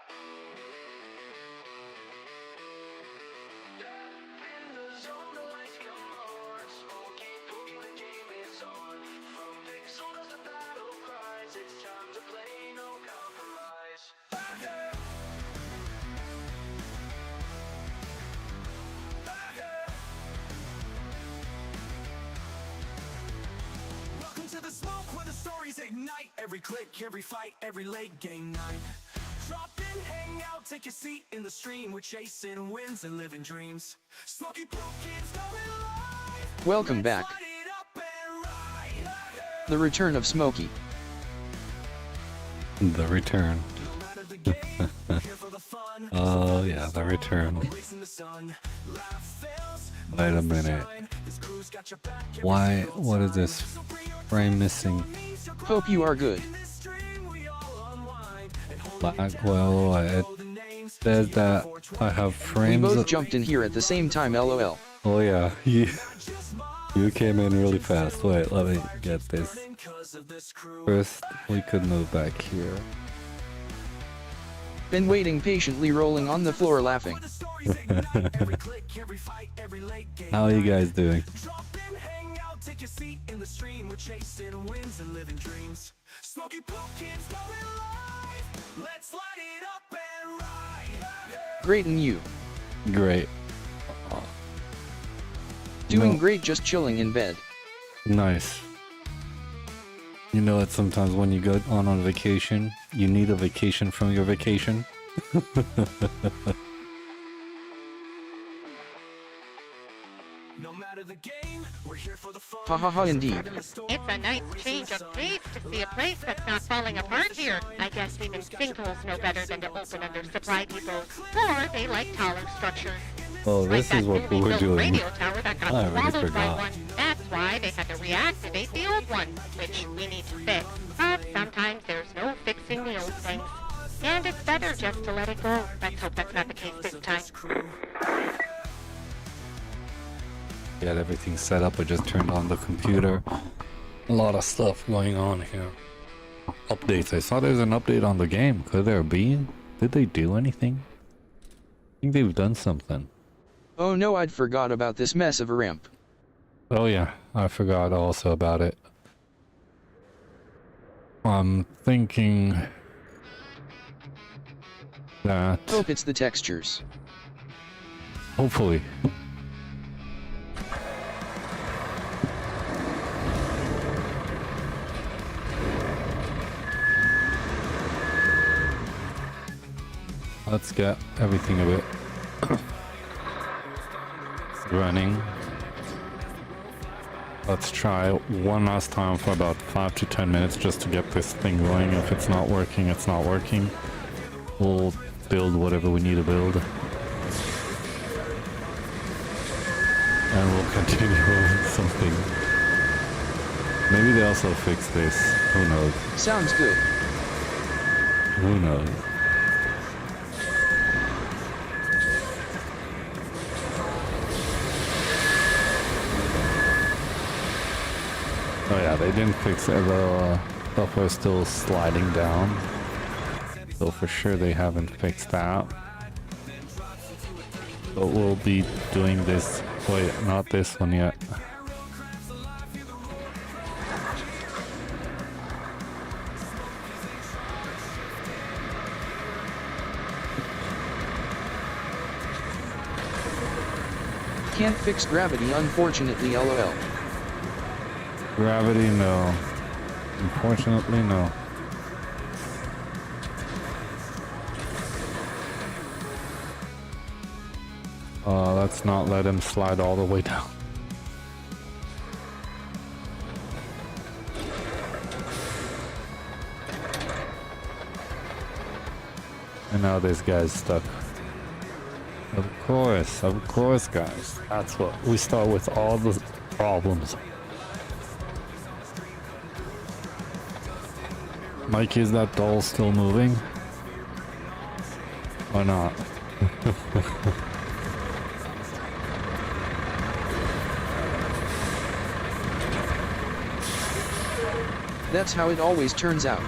In the zone, the lights come on. Smoky-Pookim, the game is on. From pixels to battle cries, it's time to play, no compromise. Fire! Welcome to the smoke where the stories ignite. Every click, every fight, every late game night. Drop in, hang out, take a seat in the stream. We're chasing wins and living dreams. Smoky-Pookim's going live. Welcome back. Light it up and ride. The return of Smokey. The return. No matter the game, we're here for the fun. Oh yeah, the return. Racing the sun. Life fails, Wait a minute. this crew's got your back. Why? What is this frame missing? Hope you are good. Well, it says that I have We frames. both jumped in here at the same time, lol. Oh yeah, you came in really fast. Wait, let me get this. First, we could move back here. Been waiting patiently, rolling on the floor laughing. How are you guys doing? Take a seat in the stream. We're chasing wins and living dreams. Smoky-Pookim's going live. Let's light it up and ride. Great, and you? Great. Doing No. great, just chilling in bed. Nice. You know that sometimes when you go on vacation, you need a vacation from your vacation. No matter the game, we're here for the fun. Ha ha ha, indeed. It's a nice change of pace to see a place that's not falling apart here. I guess even sinkholes know better than to open under supply depots. Or they like taller structures. Oh, Like this that is what we newly were built doing. radio tower that got I already swallowed by forgot. one. That's why they had to reactivate the old one, which we need to fix. But sometimes there's no fixing the old things. And it's better just to let it go. Let's hope that's not the case this time. Got everything set up. I just turned on the computer. A lot of stuff going on here. Updates. I saw there's an update on the game. Could there be? Did they do anything? I think they've done something. Oh no, I'd forgot about this mess of a ramp. Oh yeah, I forgot also about it. I'm thinking that Hope it's the textures. hopefully. Let's get everything a bit running. Let's try one last time for about 5 to 10 minutes just to get this thing going. If it's not working, it's not working. We'll build whatever we need to build. And we'll continue with something. Maybe they also fix this. Who knows? Sounds good. Who knows? Oh yeah, they didn't fix it. The stuff was still sliding down. So for sure they haven't fixed that. But we'll be doing this. Wait, not this one yet. Can't fix gravity, unfortunately, lol. Gravity, no. Unfortunately, no. Let's not let him slide all the way down. And now this guy's stuck. Of course, guys. That's what we start with, all the problems. Mike, is that doll still moving? Or not? That's how it always turns out.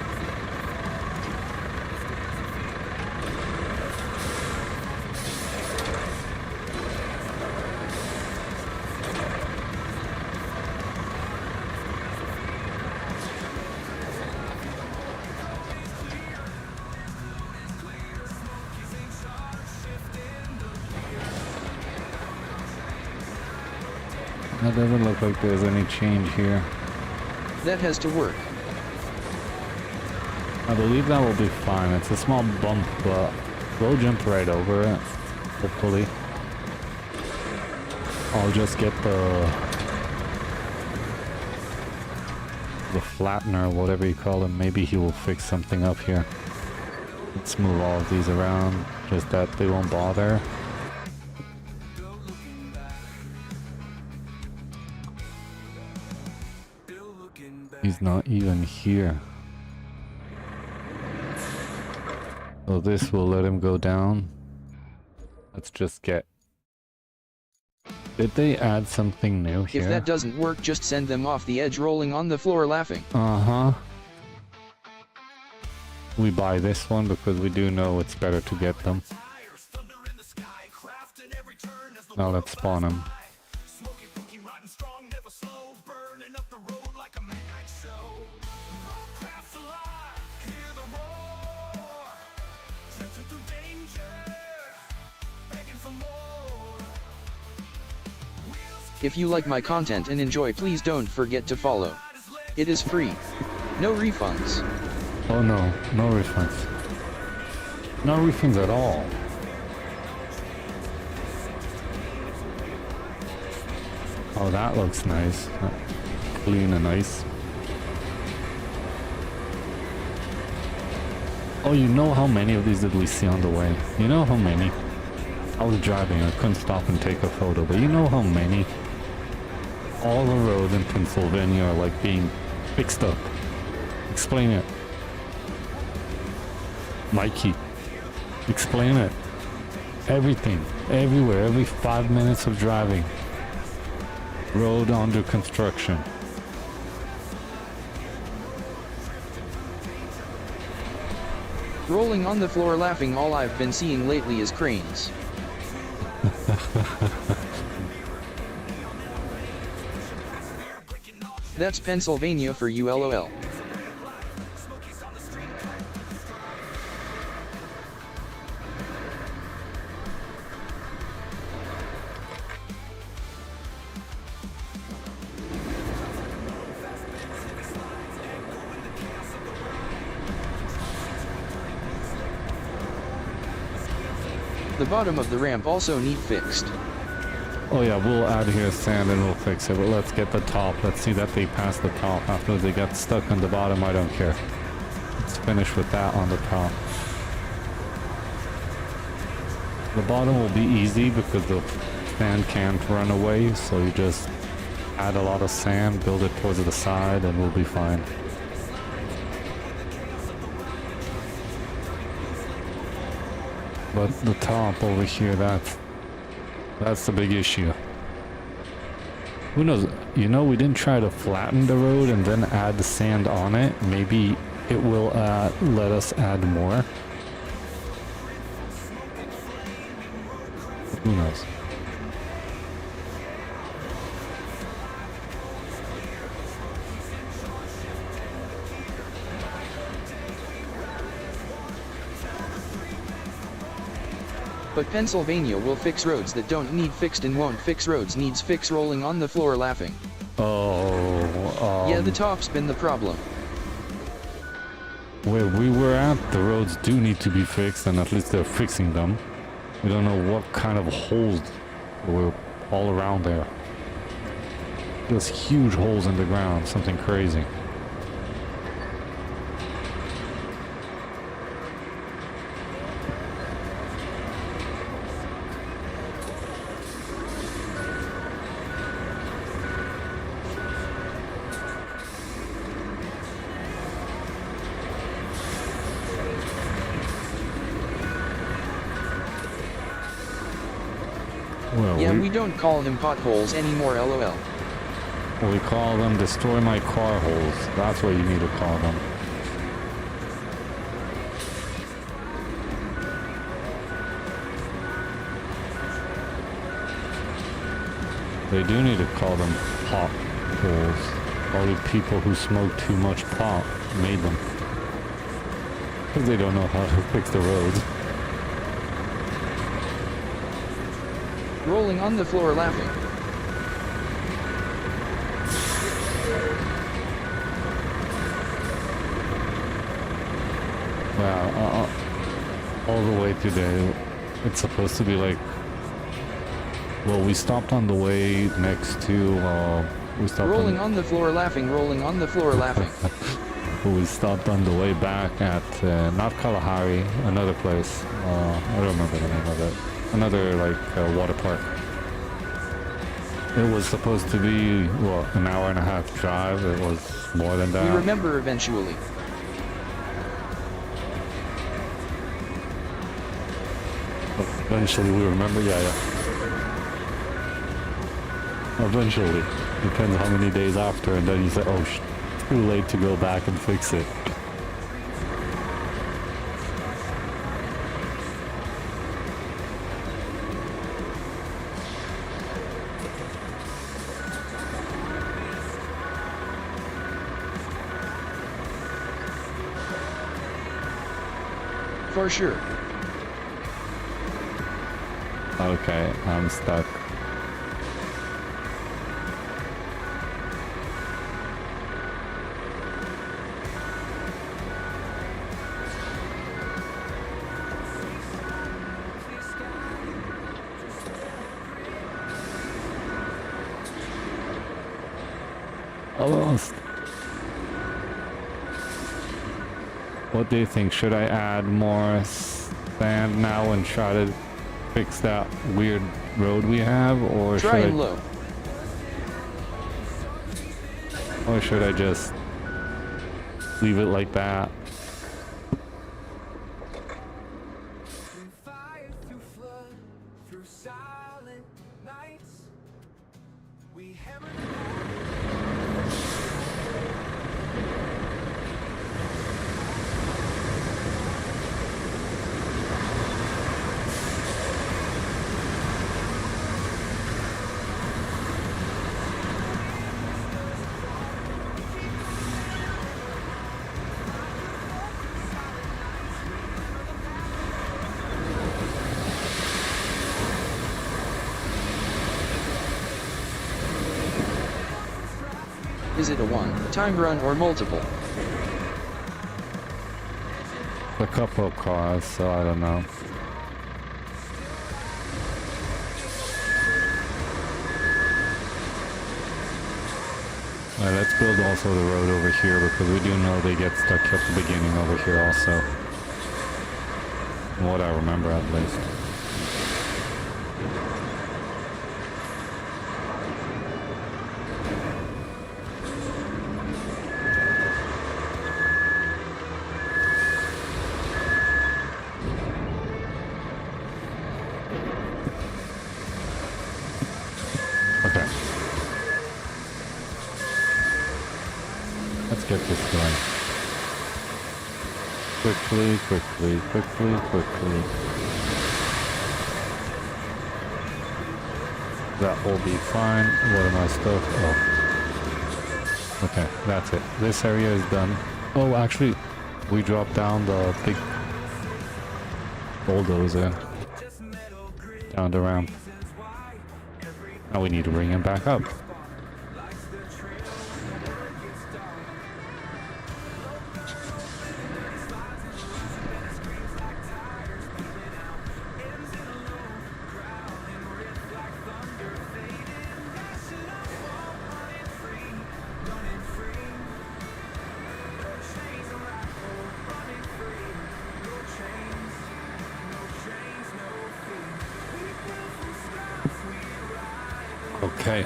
That doesn't look like there's any change here. That has to work. I believe that will be fine. It's a small bump, but we'll jump right over it, hopefully. I'll just get the flattener, whatever you call him. Maybe he will fix something up here. Let's move all of these around, just that they won't bother. He's not even here. So this will let him go down. Let's just get... Did they add something new here? If that doesn't work, just send them off the edge rolling on the floor laughing. Uh-huh. We buy this one because we do know it's better to get them. Now let's spawn him. Smoky-Pookim, riding strong, never slow, burning up the road like a midnight show. RoadCraft's alive, hear the roar, trenching through danger, begging for more. If you like my content and enjoy, please don't forget to follow. It is free. No refunds. Oh no, no refunds. No refunds at all. Oh, that looks nice. Clean and nice. Oh, you know how many of these did we see on the way? You know how many? I was driving, I couldn't stop and take a photo, but you know how many? All the roads in Pennsylvania are like being fixed up. Explain it. Mikey, explain it. Everything, everywhere, every 5 minutes of driving. Road under construction. Rolling on the floor laughing, all I've been seeing lately is cranes. That's Pennsylvania for you, LOL. The bottom of the ramp also need fixed. Oh yeah, we'll add here sand and we'll fix it, but let's get the top. Let's see that they pass the top. After they got stuck on the bottom, I don't care. Let's finish with that on the top. The bottom will be easy because the sand can't run away, so you just add a lot of sand, build it towards the side, and we'll be fine. But the top over here, that's the big issue. Who knows? You know, we didn't try to flatten the road and then add the sand on it. Maybe it will let us add more. Who knows? But Pennsylvania will fix roads that don't need fixed and won't fix roads needs fix rolling on the floor laughing. Oh, yeah, the top's been the problem. Where we were at, the roads do need to be fixed, and at least they're fixing them. We don't know what kind of holes were all around there. There's huge holes in the ground, something crazy. Well, Yeah, we don't call them potholes anymore, LOL. we call them destroy my car holes. That's what you need to call them. They do need to call them pot holes. All the people who smoke too much pot made them. Because they don't know how to fix the roads. Rolling on the floor laughing. Yeah, all the way today. It's supposed to be like... Well, we stopped on the way next to... we stopped Rolling on the floor laughing, rolling on the floor laughing. We stopped on the way back at not Kalahari, another place. I don't remember the name of it. Another like water park. It was supposed to be well an hour and a half drive. It was more than that. We remember eventually. Eventually we remember. Yeah. Eventually, depends how many days after, and then you say, "Oh, too late to go back and fix it." For sure. Okay, I'm stuck. Almost. What do you think? Should I add more sand now and try to fix that weird road we have, or Try should and low. or should I just leave it like that? Through fire, through flood, through silent nights, we hammer Is it a one-time run or multiple? A couple of cars, so I don't know. Alright, let's build also the road over here, because we do know they get stuck at the beginning over here also. From what I remember at least. Okay. Let's get this going. Quickly, quickly, quickly, quickly. That will be fine. What am I stuff? Oh. Okay, that's it. This area is done. Oh, actually, we dropped down the big bulldozer down the ramp. Now we need to bring him back up. Okay.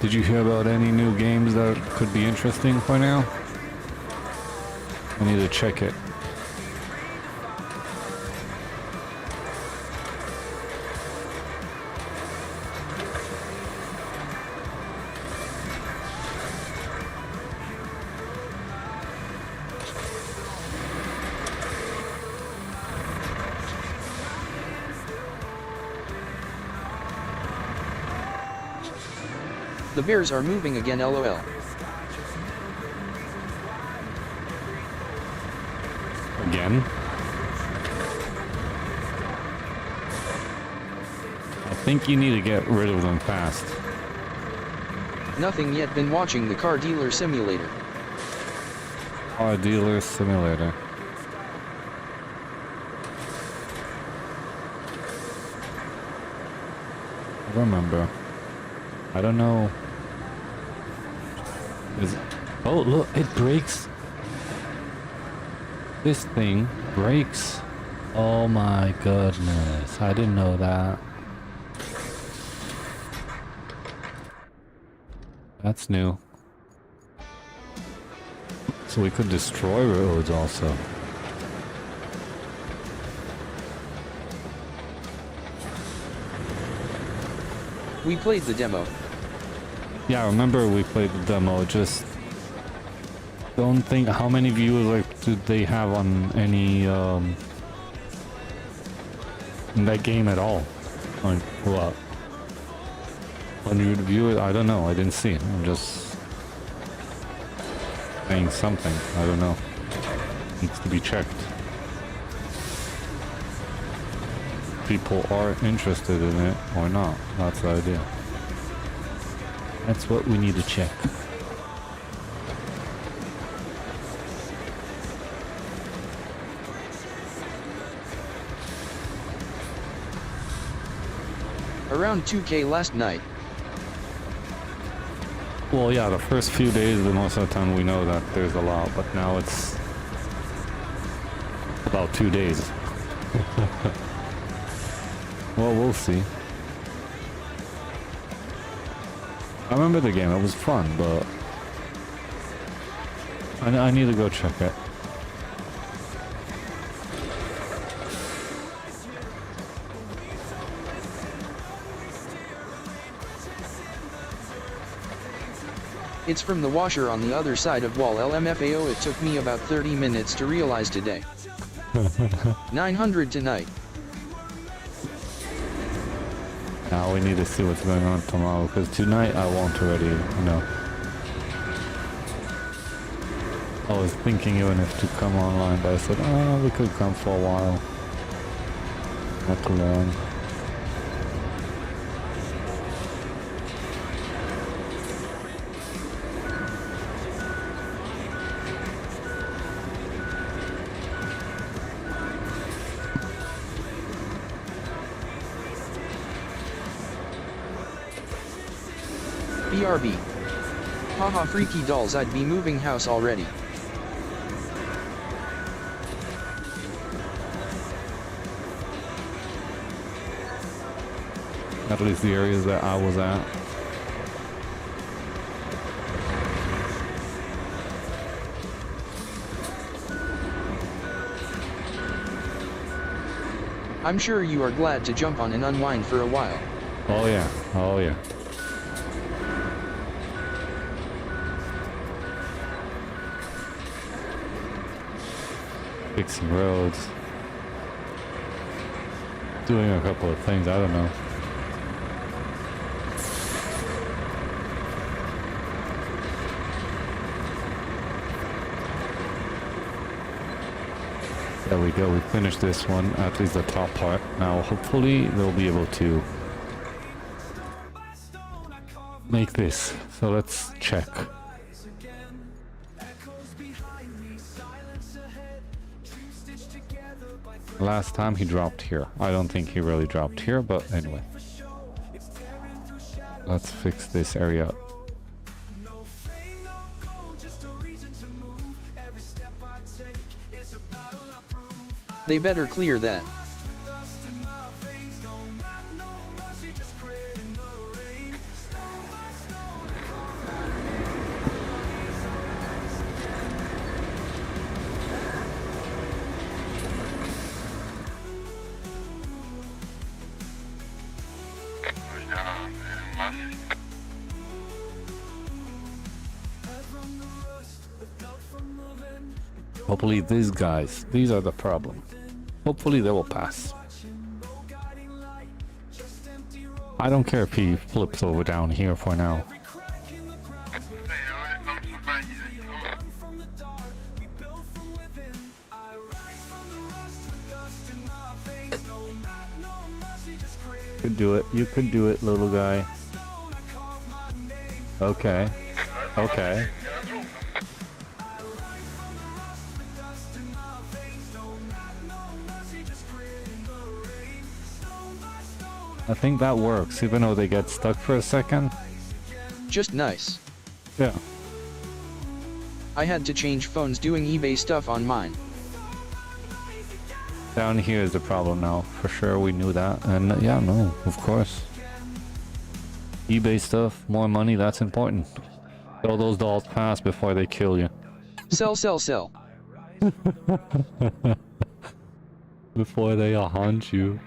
Did you hear about any new games that could be interesting for now? I need to check it. The bears are moving again, lol. Again? I think you need to get rid of them fast. Nothing yet, been watching the car dealer simulator. Car dealer simulator. I remember. I don't know. Oh, look, it breaks. This thing breaks. Oh my goodness. I didn't know that. That's new. So we could destroy roads also. We played the demo. Yeah, I remember we played the demo. Just don't think how many viewers like do they have on any in that game at all? Like what? 100 viewers? I don't know. I didn't see it. I'm just saying something. I don't know. Needs to be checked. People are interested in it or not. That's the idea. That's what we need to check. Around 2K last night. Well, yeah, the first few days, the most of the time we know that there's a lot, but now it's about 2 days. Well, we'll see. I remember the game, it was fun, but I need to go check it. It's from the washer on the other side of wall LMFAO. It took me about 30 minutes to realize today. 900 tonight. Now we need to see what's going on tomorrow, because tonight I won't already, I was thinking even if to come online, but I said, oh, we could come for a while. Not too long. BRB. Haha, freaky dolls, I'd be moving house already. At least the areas that I was at. I'm sure you are glad to jump on and unwind for a while. Oh yeah, oh yeah. Fixing roads. Doing a couple of things, I don't know. There we go, we finished this one, at least the top part. Now hopefully they'll be able to make this. So let's check. Last time he dropped here. I don't think he really dropped here, but anyway. Let's fix this area. They better clear that. Hopefully these guys, these are the problem. Hopefully they will pass. I don't care if he flips over down here for now. Could do it. You could do it, little guy. Okay. Okay. I think that works, even though they get stuck for a second. Just nice. Yeah. I had to change phones doing eBay stuff on mine. Down here is the problem now. For sure, we knew that. And yeah, no, of course. eBay stuff, more money, that's important. Sell those dolls fast before they kill you. Sell, sell, sell. Before they haunt you.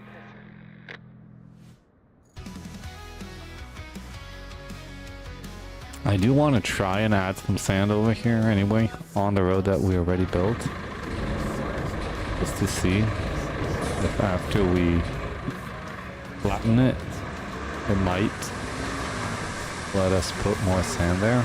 I do want to try and add some sand over here anyway, on the road that we already built. Just to see if after we flatten it, it might let us put more sand there.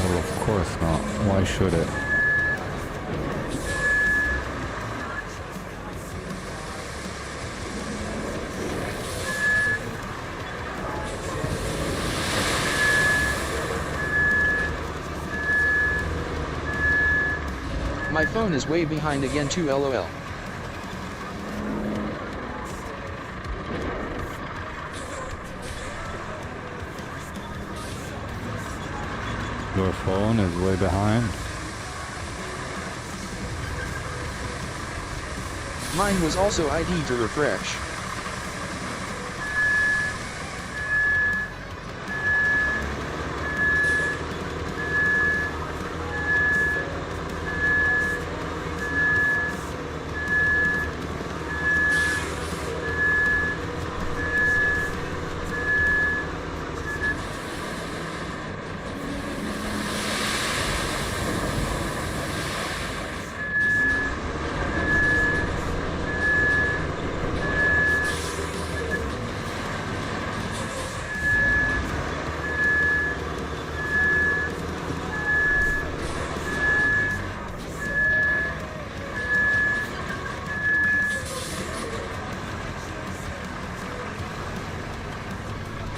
Well, of course not. Why should it? My phone is way behind again too, lol. Your phone is way behind. Mine was also ID to refresh.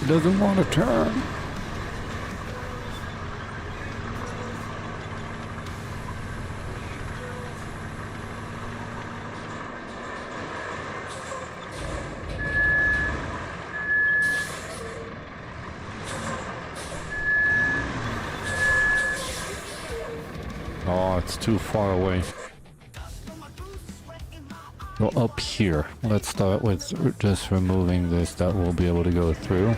It doesn't want to turn. Oh, it's too far away. Go up here. Let's start with just removing this that we'll be able to go through.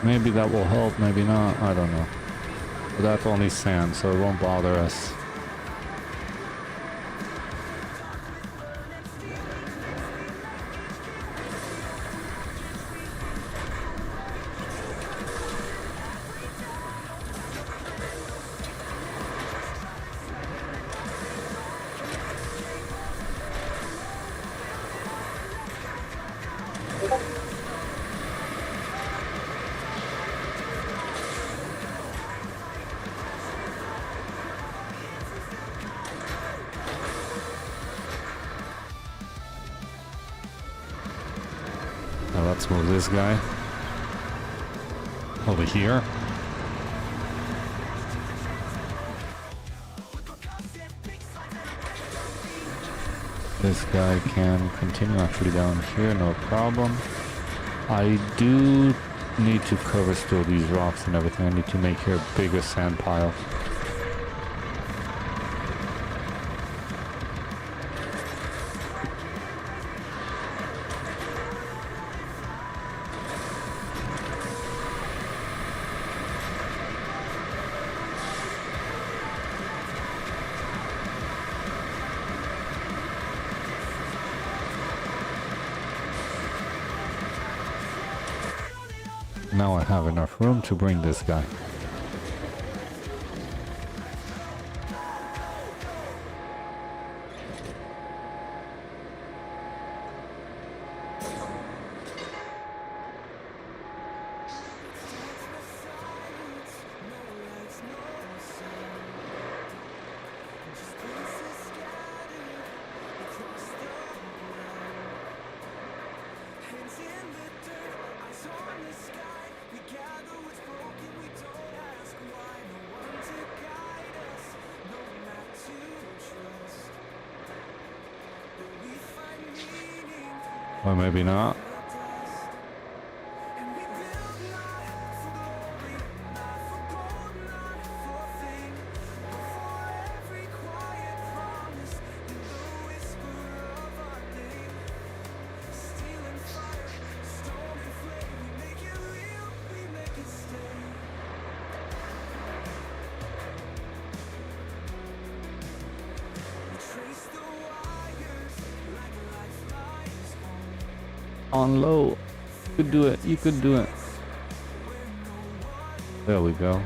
Maybe that will help, maybe not, I don't know. But that's only sand, so it won't bother us. let's move this guy over here. This guy can continue actually down here, no problem. I do need to cover still these rocks and everything. I need to make here a bigger sand pile. Now I have enough room to bring this guy. Or maybe not. On low. You could do it. You could do it. There we go.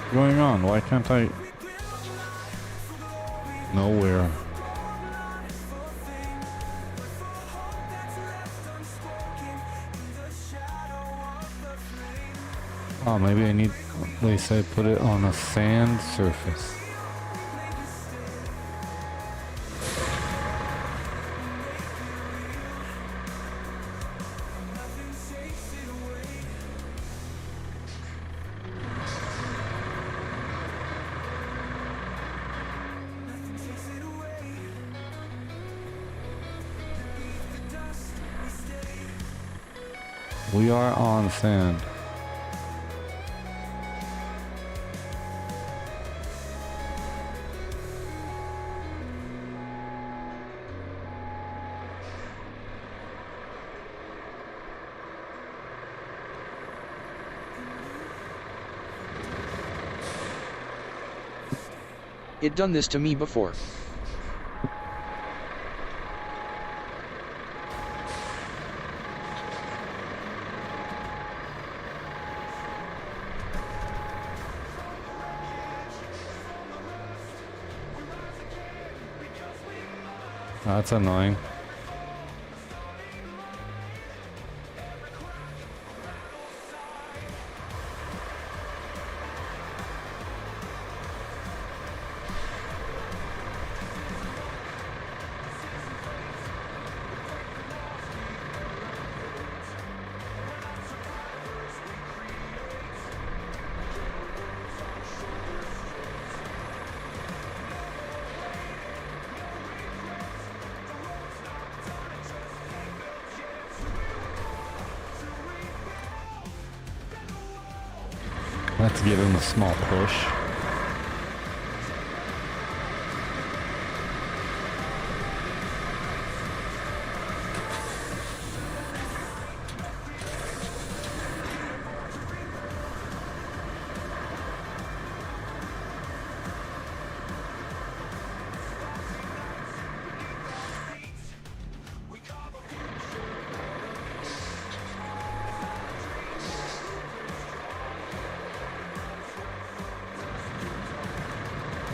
What's going on? Why can't I? Nowhere. Oh, maybe I need, they said put it on a sand surface. We are on sand. It done this to me before. That's annoying. Let's give him a small push.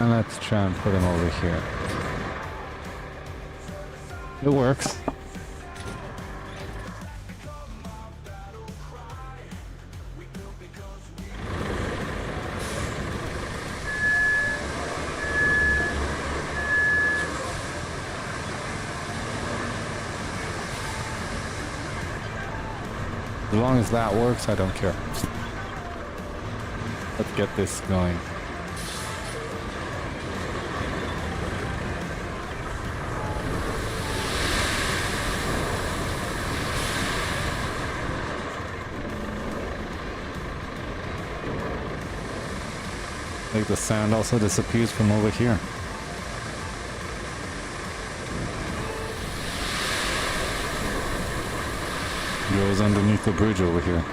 And let's try and put him over here. It works. As long as that works, I don't care. Let's get this going. Like the sand also disappears from over here. Goes underneath the bridge over here.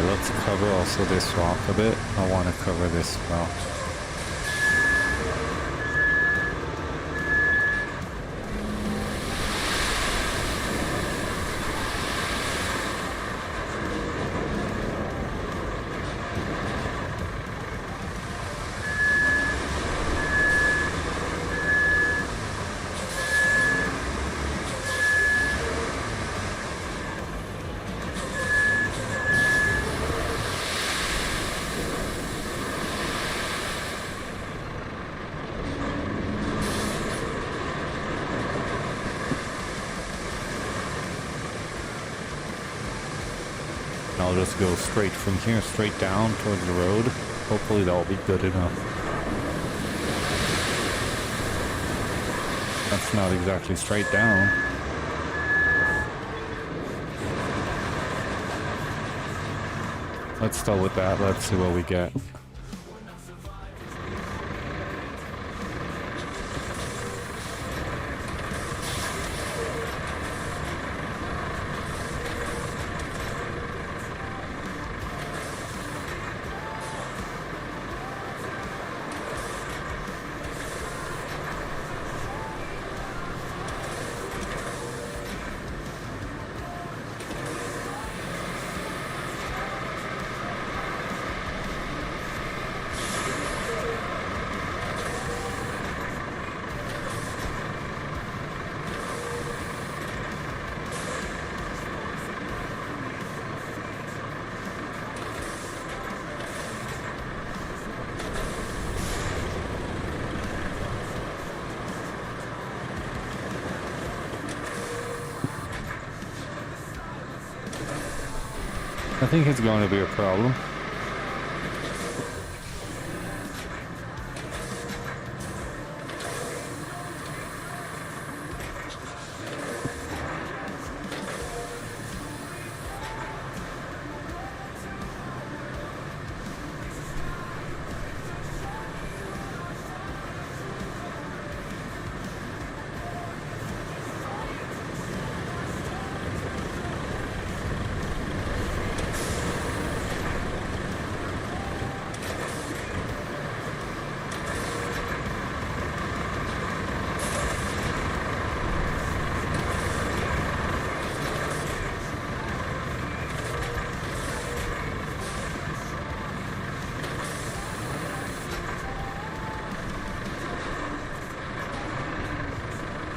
Let's cover also this rock a bit. I want to cover this well. I'll just go straight from here, straight down towards the road. Hopefully that'll be good enough. That's not exactly straight down. Let's start with that. Let's see what we get. I think it's going to be a problem.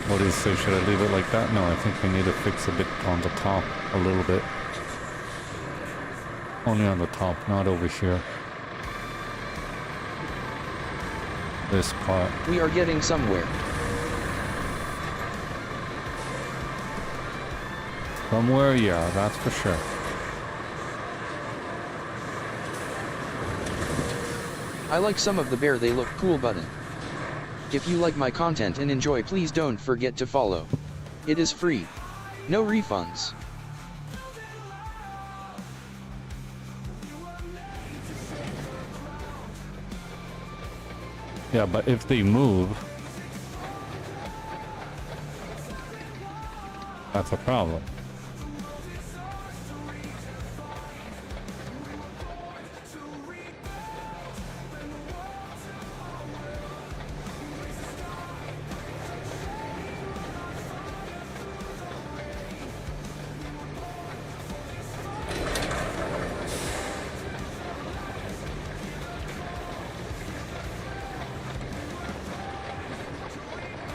What do you say? Should I leave it like that? No, I think we need to fix a bit on the top, a little bit. Only on the top, not over here. this part. We are getting somewhere. Somewhere, yeah, that's for sure. I like some of the bear, they look cool button. If you like my content and enjoy, please don't forget to follow. It is free. No refunds. Yeah, but if they move, that's a problem.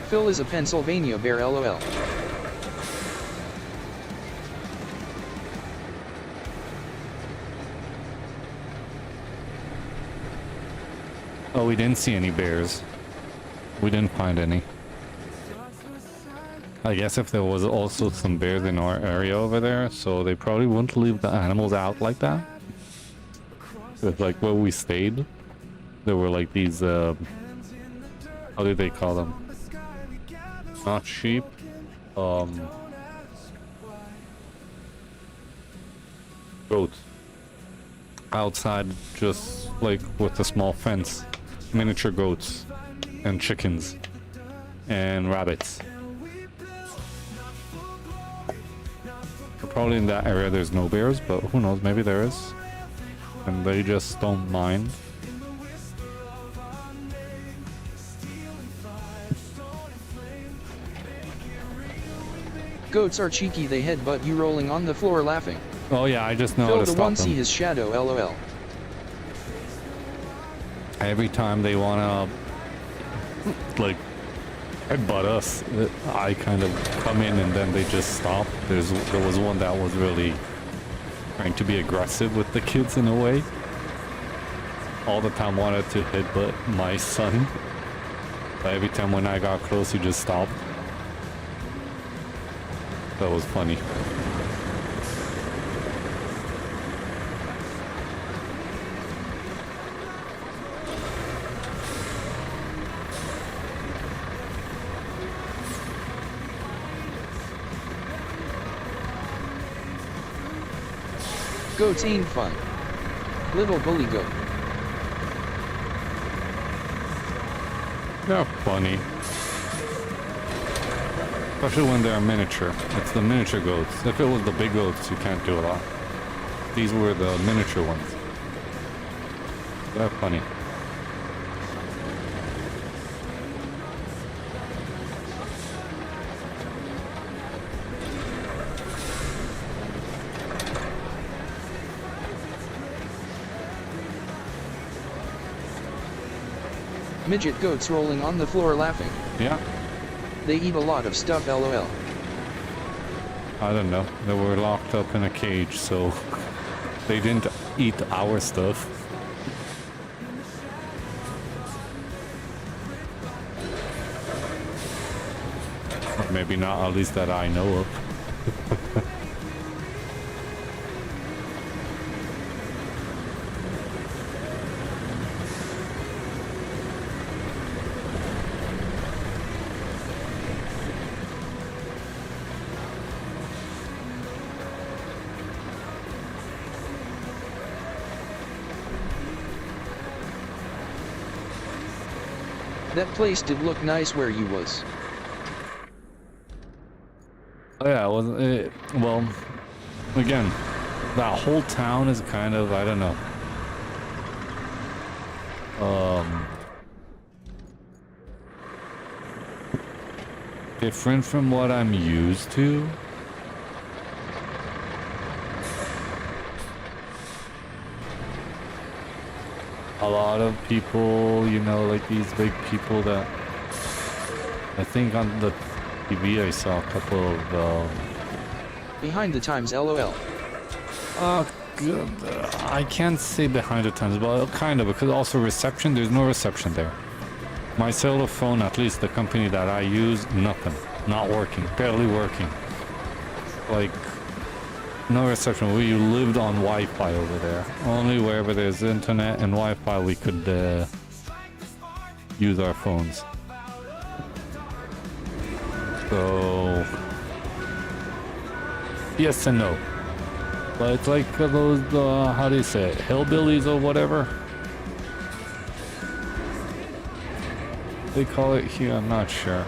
Phil is a Pennsylvania bear, lol. Oh, we didn't see any bears. We didn't find any. I guess if there was also some bears in our area over there, so they probably wouldn't leave the animals out like that. It's like where we stayed, there were like these, how do they call them? Not sheep, goats. Outside, just like with a small fence, miniature goats and chickens and rabbits. Probably in that area there's no bears, but who knows, maybe there is. And they just don't mind. Goats are cheeky, they headbutt you rolling on the floor laughing. Oh yeah, I just know how Phil to the stop one see them. his shadow, lol. Every time they wanna like headbutt us, I kind of come in and then they just stop. There was one that was really trying to be aggressive with the kids in a way. All the time wanted to headbutt my son, but every time when I got close, he just stopped. That was funny. Goats ain't fun. Little bully goat. They're funny. Especially when they're miniature. It's the miniature goats. If it was the big goats, you can't do a lot. These were the miniature ones. They're funny. Midget goats rolling on the floor laughing. Yeah. They eat a lot of stuff, lol. I don't know. They were locked up in a cage, so they didn't eat our stuff. Or maybe not, at least that I know of. That place did look nice where you was. Oh, yeah, well, again, that whole town is kind of, I don't know. Different from what I'm used to. A lot of people, you know, like these big people that I think on the TV I saw a couple of Behind the times, lol. good. I can't say behind the times, but kind of, because also reception, there's no reception there. My cellular phone, at least the company that I use, nothing. Not working. Barely working. Like, no reception. We lived on Wi-Fi over there. Only wherever there's internet and Wi-Fi we could use our phones. So, yes and no. But it's like those, how do you say it, hillbillies or whatever they call it here, I'm not sure.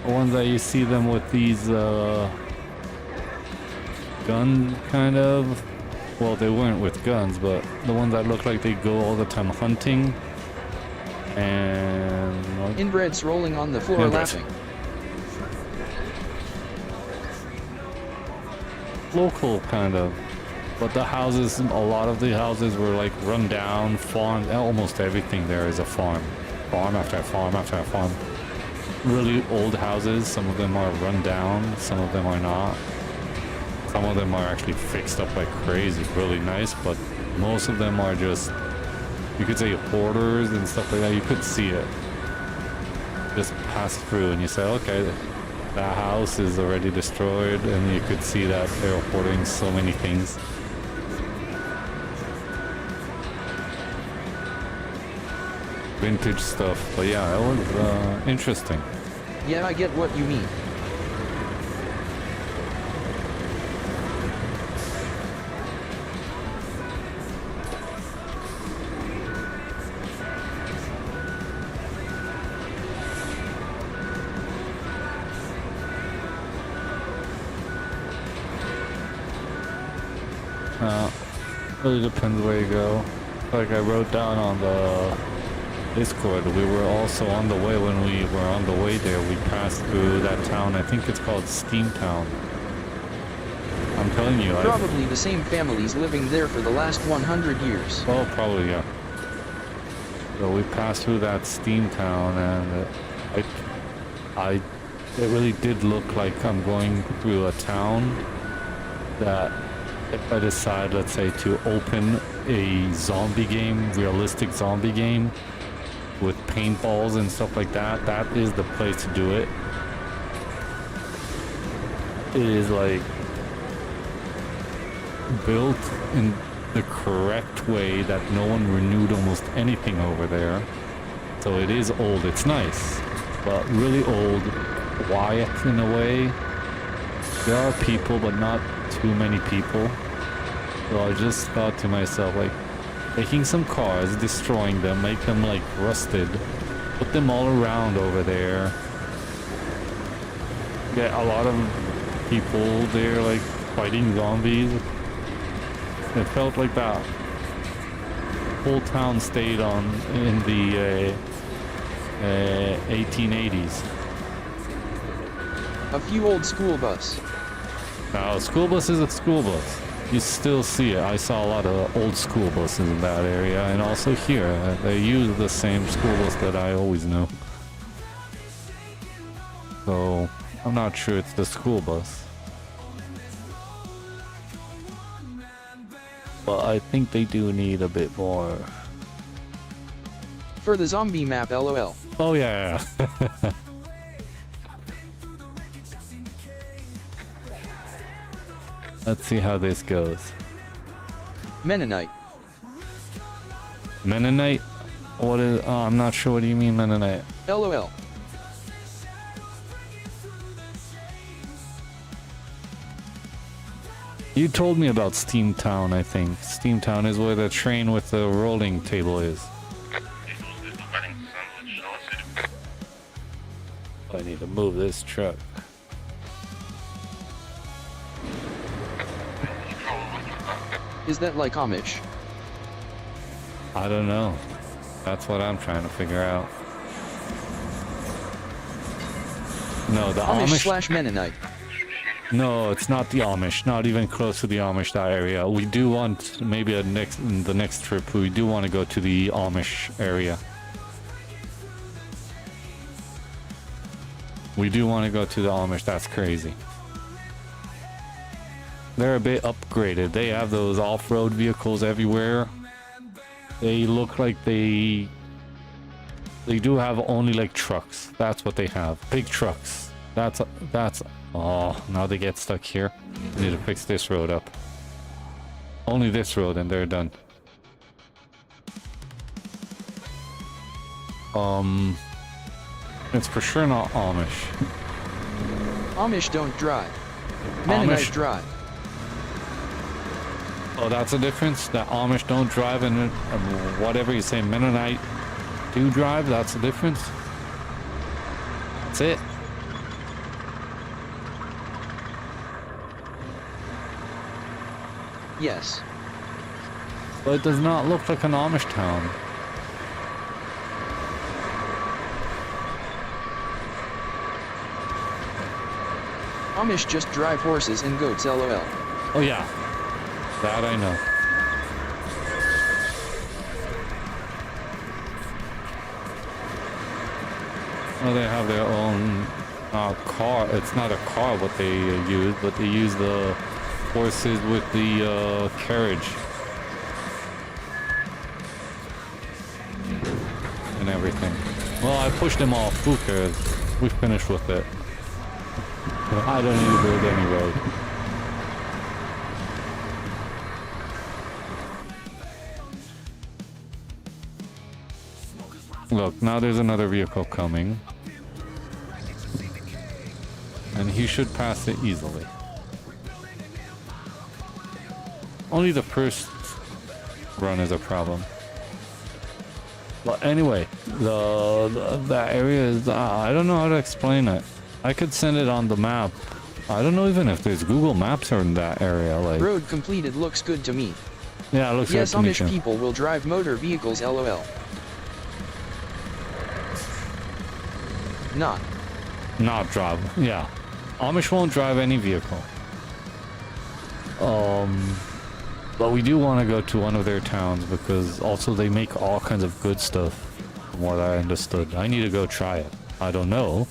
The ones that you see them with these gun kind of, well, they weren't with guns, but the ones that look like they go all the time hunting and Inbreds rolling on the floor Inbreds. laughing. Local kind of, but the houses, a lot of the houses were like run down, farm. Almost everything there is a farm after farm after farm. Really old houses. Some of them are run down, some of them are not. Some of them are actually fixed up like crazy, really nice, but most of them are just, you could say, hoarders and stuff like that. You could see it just pass through and you say, okay, that house is already destroyed, and you could see that they're hoarding so many things. Vintage stuff, but yeah, it was interesting. Yeah, I get what you mean. Really depends where you go. Like I wrote down on the Discord, we were also on the way. When we were on the way there, we passed through that town. I think it's called Steamtown. I'm telling you, Probably the same families living there for the last 100 years. well, probably, yeah. So we passed through that Steamtown, and it really did look like I'm going through a town that, if I decide, let's say, to open a zombie game, realistic zombie game with paintballs and stuff like that, that is the place to do it. It is like built in the correct way that no one renewed almost anything over there. So it is old, it's nice, but really old, quiet in a way. There are people, but not too many people. So I just thought to myself, like, taking some cars, destroying them, make them like rusted, put them all around over there. Get a lot of people there like fighting zombies. It felt like that whole town stayed on in the 1880s. A few old school bus. Now, a school bus is a school bus. You still see it. I saw a lot of old school buses in that area, and also here. They use the same school bus that I always know. So, I'm not sure it's the school bus. But I think they do need a bit more. For the zombie map, LOL. Oh, yeah. Let's see how this goes. Mennonite. Mennonite? What is... Oh, I'm not sure what do you mean Mennonite. LOL. You told me about Steamtown, I think. Steamtown is where the train with the rolling table is. I need to move this truck. Is that like Amish? I don't know. That's what I'm trying to figure out. No, the Amish slash Mennonite. No, it's not the Amish. Not even close to the Amish, that area. We do want, maybe the next trip, we do want to go to the Amish area. We do want to go to the Amish. That's crazy. They're a bit upgraded. They have those off-road vehicles everywhere. They look like they They do have only like trucks. That's what they have. Big trucks. That's oh, now they get stuck here. I need to fix this road up. Only this road and they're done. It's for sure not Amish. Amish don't drive. Mennonite Amish drive. Oh, that's a difference? That Amish don't drive and whatever you say, Mennonite do drive? That's the difference? That's it? Yes. But it does not look like an Amish town. Amish just drive horses and goats, lol. Oh yeah, that I know. Well, they have their own car. It's not a car what they use, but they use the horses with the carriage and everything. Well, I pushed them off. Who cares? We finished with it. I don't need to build any road. Look, now there's another vehicle coming. And he should pass it easily. Only the first run is a problem. But anyway, the area is... I don't know how to explain it. I could send it on the map. I don't know even if there's Google Maps in that area. Like, Road completed looks good to me. yeah, it looks Yes, good to me Amish too. people will drive motor vehicles, lol. Not. Not drive. Yeah. Amish won't drive any vehicle. But we do want to go to one of their towns because also they make all kinds of good stuff from what I understood. I need to go try it. I don't know.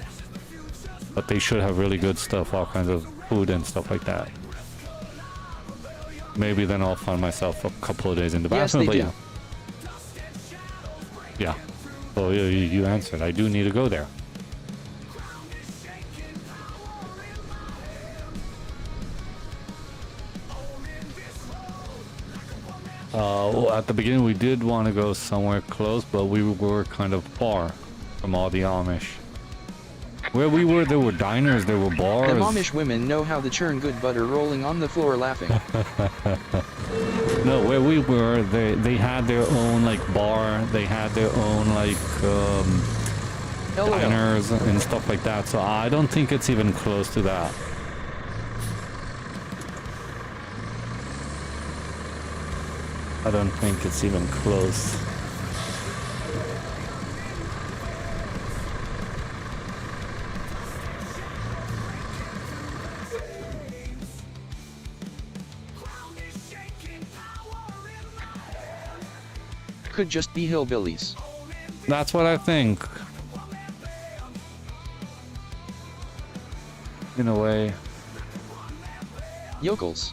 But they should have really good stuff, all kinds of food and stuff like that. Maybe then I'll find myself a couple of days in the Yes, bathroom, they but do. yeah. Yeah. So you answered. I do need to go there. Well, at the beginning we did want to go somewhere close, but we were kind of far from all the Amish. Where we were, there were diners, there were bars. Them Amish women know how to churn good butter, rolling on the floor laughing. No, where we were, they had their own like bar, they had their own like LOL. diners and stuff like that. So I don't think it's even close to that. I don't think it's even close. Could just be hillbillies. That's what I think. In a way. Yokels.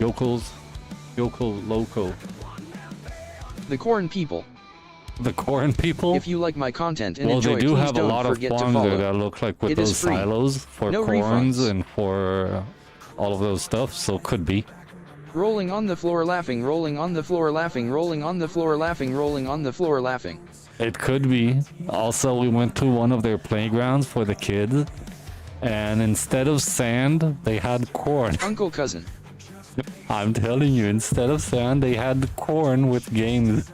Yokels. Yokel loco. The corn people. The corn people? If you like my content and Well, enjoy, they do please have a don't lot of forget to farms there follow. that look like with It is those free. silos for No corns refunds. and for all of those stuff, so could be. Rolling on the floor laughing, rolling on the floor laughing, rolling on the floor laughing, rolling on the floor laughing. It could be. Also, we went to one of their playgrounds for the kids, and instead of sand, they had corn. Uncle cousin. I'm telling you, instead of sand, they had corn with games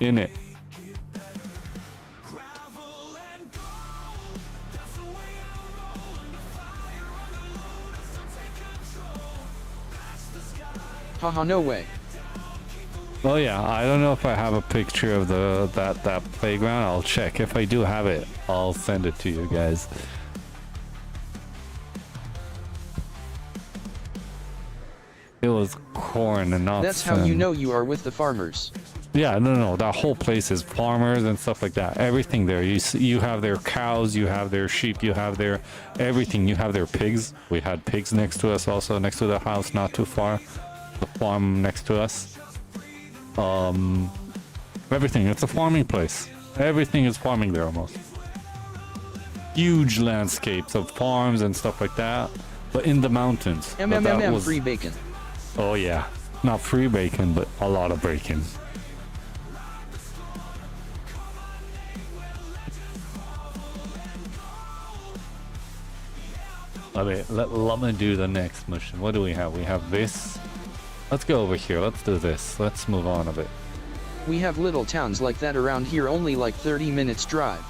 in it. Haha, no way. Oh yeah, I don't know if I have a picture of that playground. I'll check. If I do have it, I'll send it to you guys. It was corn and not That's how you sand. know you are with the farmers. Yeah, no, that whole place is farmers and stuff like that. Everything there. You have their cows, you have their sheep, you have their everything. You have their pigs. We had pigs next to us also, next to the house, not too far. The farm next to us. Everything. It's a farming place. Everything is farming there almost. Huge landscapes of farms and stuff like that, but in the mountains. But that MMMM was- free bacon. Oh yeah, not free bacon, but a lot of bacon. Let me do the next mission. What do we have? We have this. Let's go over here. Let's do this. Let's move on a bit. We have little towns like that around here, only like 30 minutes drive.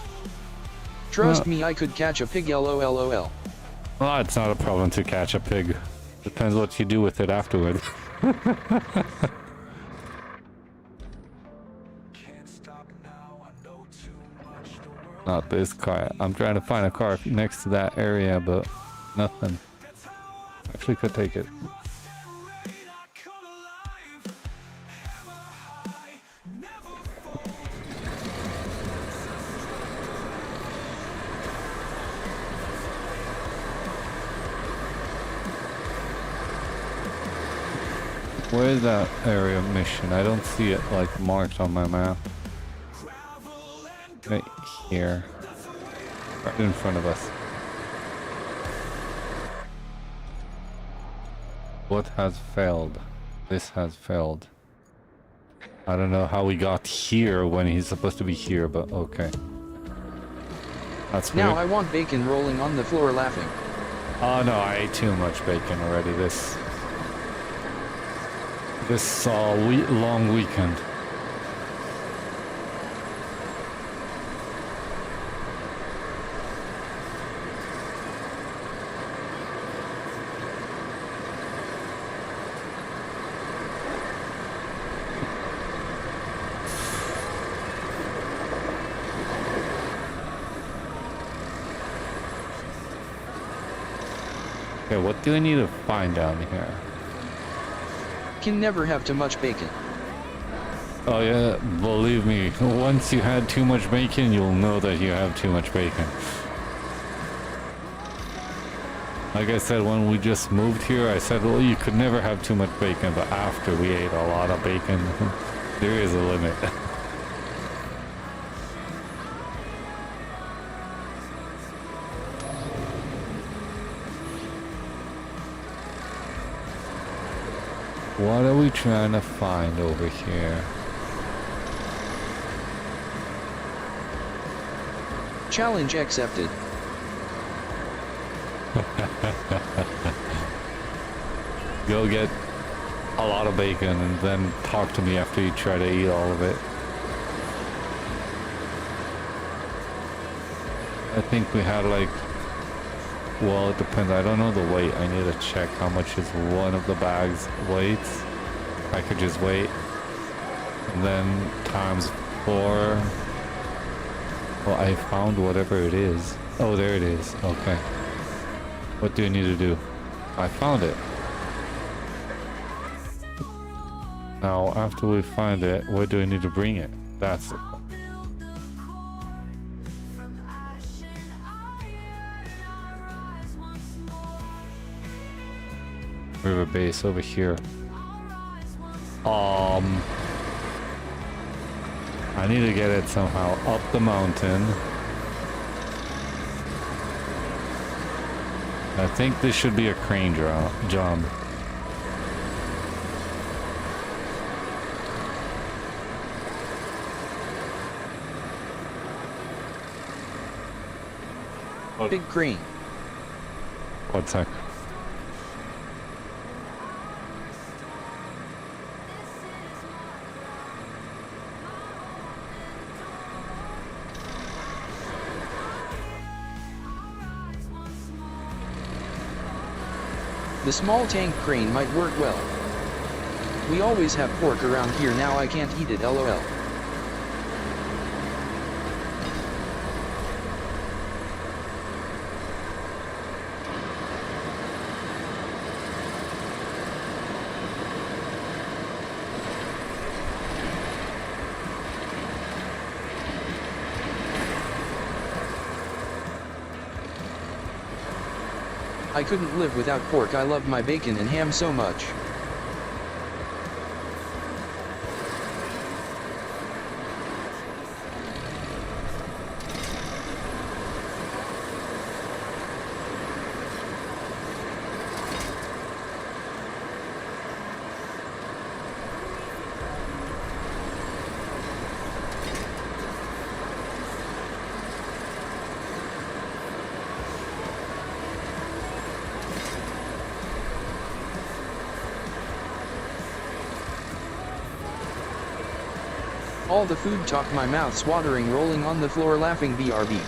Trust me, I could catch a pig, lol. Well, it's not a problem to catch a pig. Depends what you do with it afterward. Not this car. I'm trying to find a car next to that area, but nothing. Actually could take it. Where is that area mission? I don't see it like marked on my map. Right here. Right in front of us. What has failed? This has failed. I don't know how we got here when he's supposed to be here, but okay. That's weird. Now I want bacon rolling on the floor laughing. Oh no, I ate too much bacon already this long weekend. Okay, what do I need to find down here? Can never have too much bacon. Oh yeah, believe me, once you had too much bacon, you'll know that you have too much bacon. Like I said, when we just moved here, I said, well, you could never have too much bacon, but after we ate a lot of bacon, there is a limit. What are we trying to find over here? Challenge accepted. Go get a lot of bacon and then talk to me after you try to eat all of it. I think we had like, well, it depends. I don't know the weight. I need to check how much is one of the bags weights. I could just wait. And then times 4. Well, I found whatever it is. Oh, there it is. Okay. What do you need to do? I found it. Now, after we find it, where do I need to bring it? That's it. River base over here. I need to get it somehow up the mountain. I think this should be a crane job. Big crane. One sec. The small tank crane might work well. We always have pork around here, now I can't eat it, lol. I couldn't live without pork. I love my bacon and ham so much. All the food talk, my mouth's watering, rolling on the floor laughing BRB.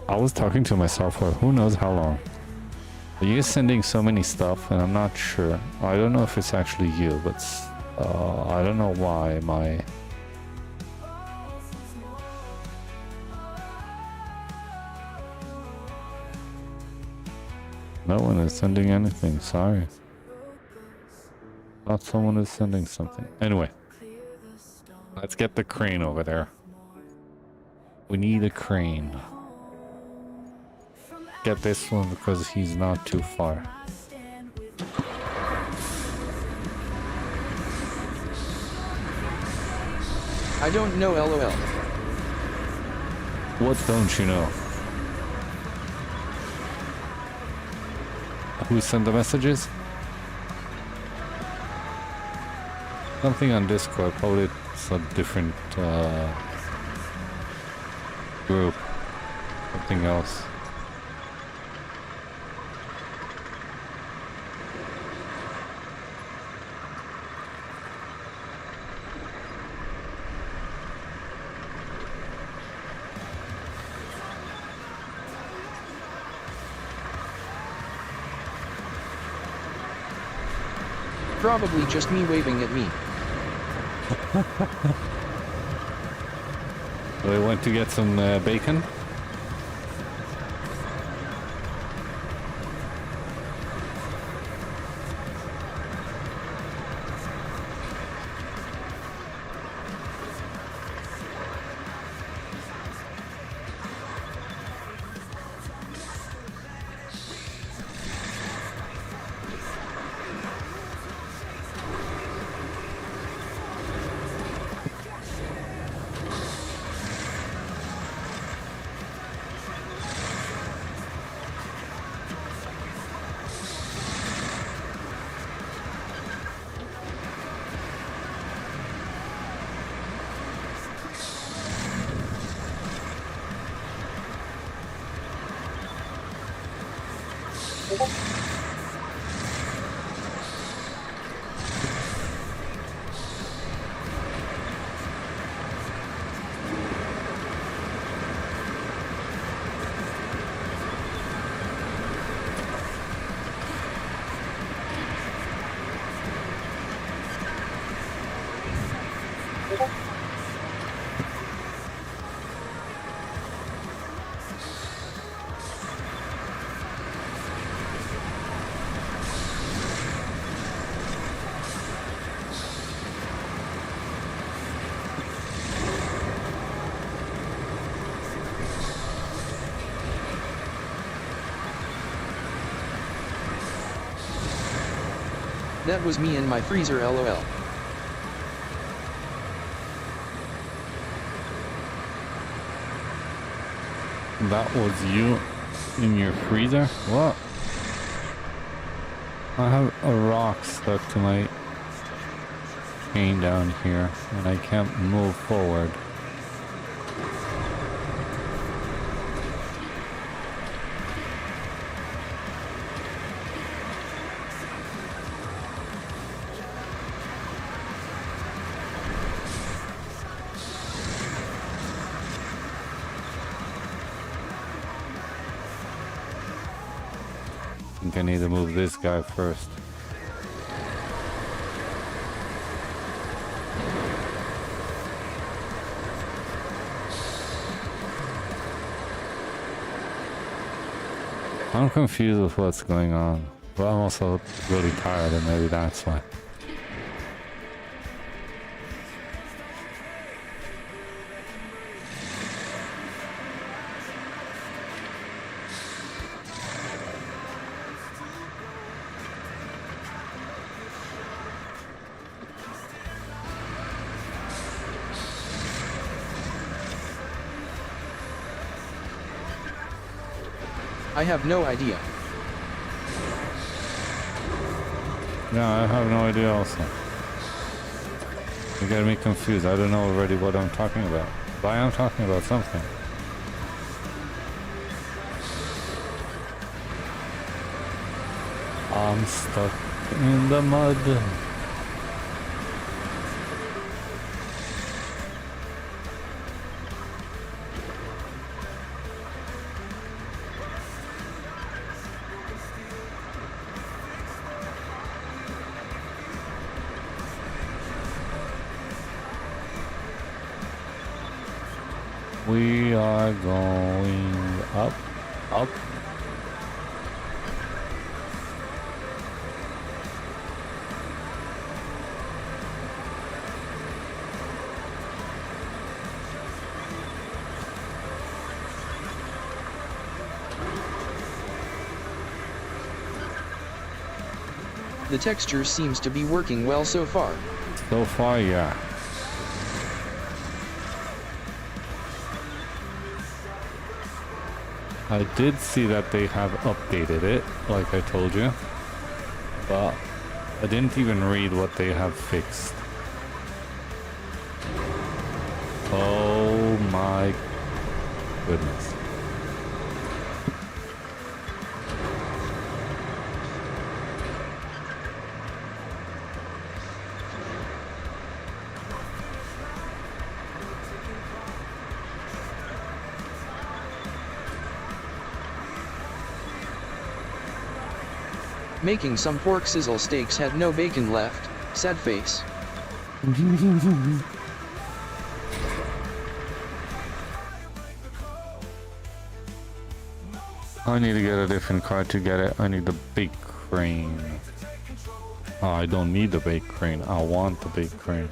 I was talking to myself for who knows how long. You're sending so many stuff and I'm not sure. I don't know if it's actually you, but I don't know why my... No one is sending anything, sorry. Thought someone is sending something. Anyway. Let's get the crane over there. We need a crane. Get this one because he's not too far. I don't know, LOL. What don't you know? Who sent the messages? Something on Discord, probably it's a different group. Something else. Probably just me waving at me. We went to get some bacon. That was me in my freezer, LOL. That was you in your freezer? What? I have a rock stuck to my chain down here and I can't move forward. I think I need to move this guy first. I'm confused with what's going on. But I'm also really tired and maybe that's why. I have no idea. Yeah, I have no idea also. You get me confused. I don't know already what I'm talking about. But I am talking about something. I'm stuck in the mud. We are going up, up. The texture seems to be working well so far. So far, yeah. I did see that they have updated it, like I told you, but I didn't even read what they have fixed. Oh my goodness. Making some pork sizzle steaks had no bacon left. Sad face. I need to get a different car to get it. I need the big crane. Oh, I don't need the big crane. I want the big crane.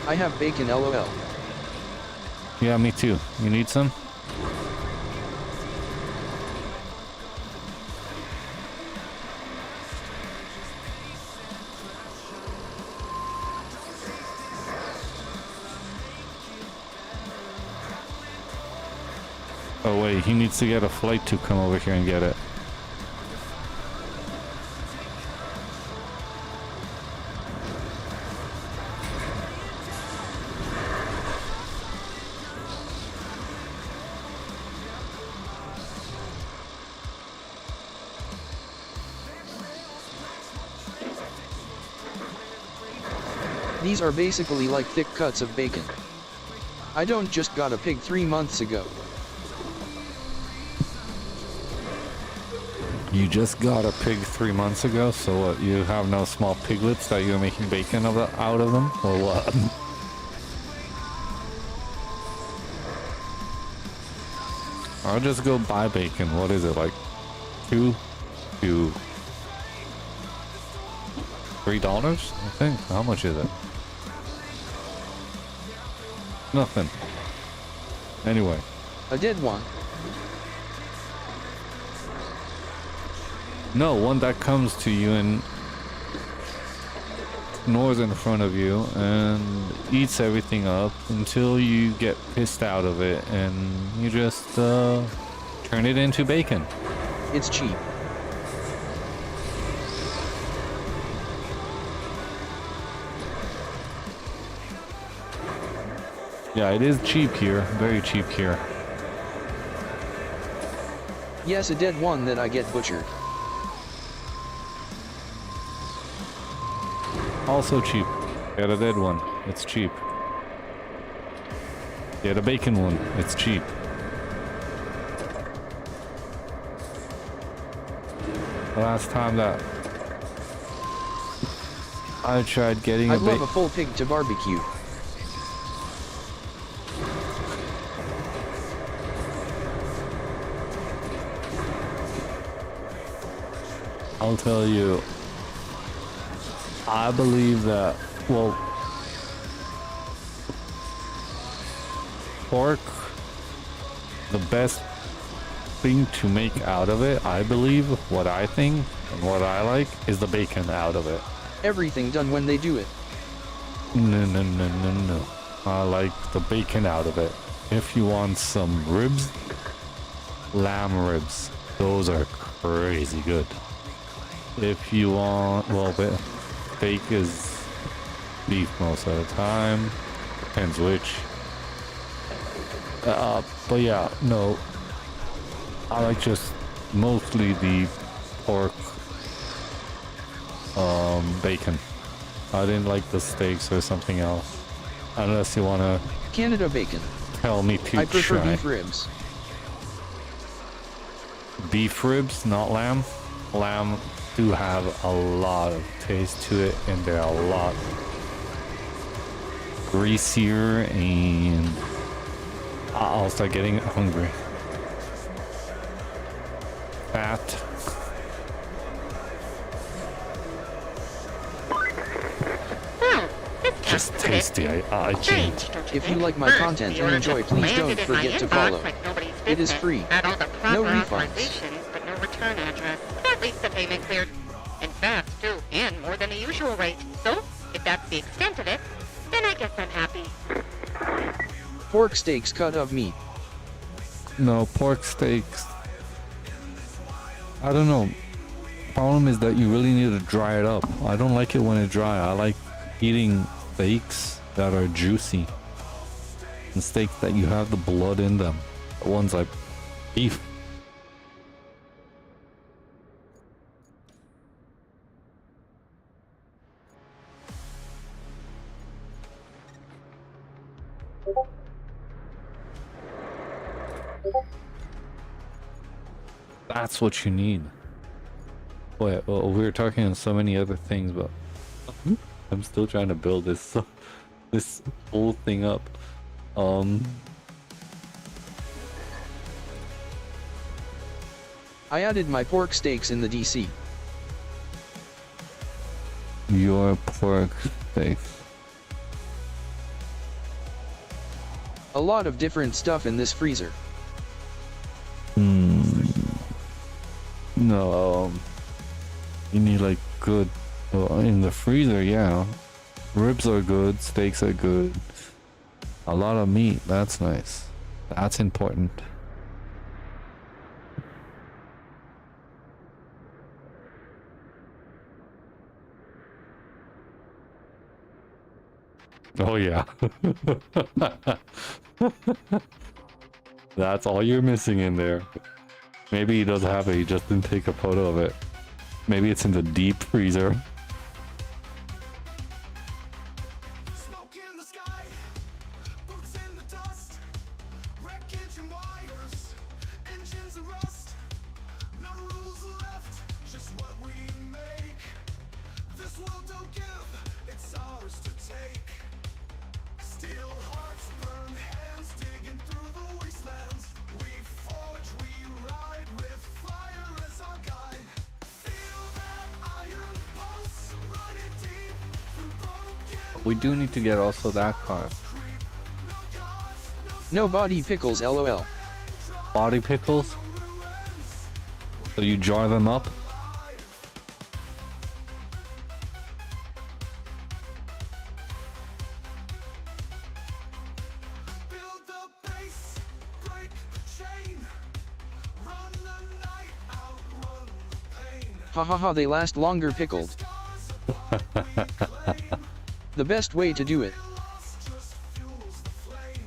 I have bacon LOL. Yeah, me too. You need some? Oh wait, he needs to get a flight to come over here and get it. These are basically like thick cuts of bacon. I don't just got a pig 3 months ago. You just got a pig 3 months ago, so what? You have no small piglets that you're making bacon out of them, or what? I'll just go buy bacon. What is it, like $2 to $3? I think. How much is it? Nothing. Anyway. A dead one. No, one that comes to you and gnaws in front of you and eats everything up until you get pissed out of it and you just turn it into bacon. It's cheap. Yeah, it is cheap here. Very cheap here. Yes, a dead one that I get butchered. Also cheap. Get a dead one. It's cheap. Get a bacon one. It's cheap. The last time that I tried getting I'd love a full pig to barbecue. I'll tell you, I believe that, well, pork, the best thing to make out of it, I believe, what I think and what I like, is the bacon out of it. Everything done when they do it. No. I like the bacon out of it. If you want some ribs, lamb ribs, those are crazy good. If you want, well, steak is beef most of the time, depends which. But yeah, no, I like just mostly the pork bacon. I didn't like the steaks or something else. Unless you wanna Canada bacon. tell me to I prefer try. beef ribs. Beef ribs, not lamb. Lamb do have a lot of taste to it, and they're a lot greasier, and I'll start getting hungry. Fat. Well, this Just sounds tasty. I strange, can't. don't you If you think? like my First, content the and order enjoy, just please landed don't in my forget to inbox follow. like nobody's It is business. free. Had all the No proper refunds. authorizations, but no return address. At least the payment cleared. In fact, too, and more than the usual rate. So, if that's the extent of it, then I guess I'm happy. Pork steaks cut of meat. No, pork steaks. I don't know. Problem is that you really need to dry it up. I don't like it when it's dry. I like eating steaks that are juicy. And steaks that you have the blood in them. The ones like beef. That's what you need. Wait, well, we were talking on so many other things, but I'm still trying to build this whole thing up. I added my pork steaks in the DC. Your pork steaks. A lot of different stuff in this freezer. No, you need like good, well, in the freezer, yeah. Ribs are good, steaks are good. A lot of meat, that's nice. That's important. Oh yeah. That's all you're missing in there. Maybe he does have it, he just didn't take a photo of it. Maybe it's in the deep freezer. Smoke in the sky, boots in the dust, wreckage and wires, engines of rust. No rules left, just what we make. This world don't give, it's ours to take. Steel hearts, burn hands, digging through the wastelands. We forge, we ride with fire as our guide. Feel that iron pulse, running deep through broken. We do need to get also that car. No body pickles, lol. Body pickles? So you jar them up? Build the base, break the chain, run the night out, run the pain. Hahaha, they last longer pickled. The best way to do it. Just fuels the flame.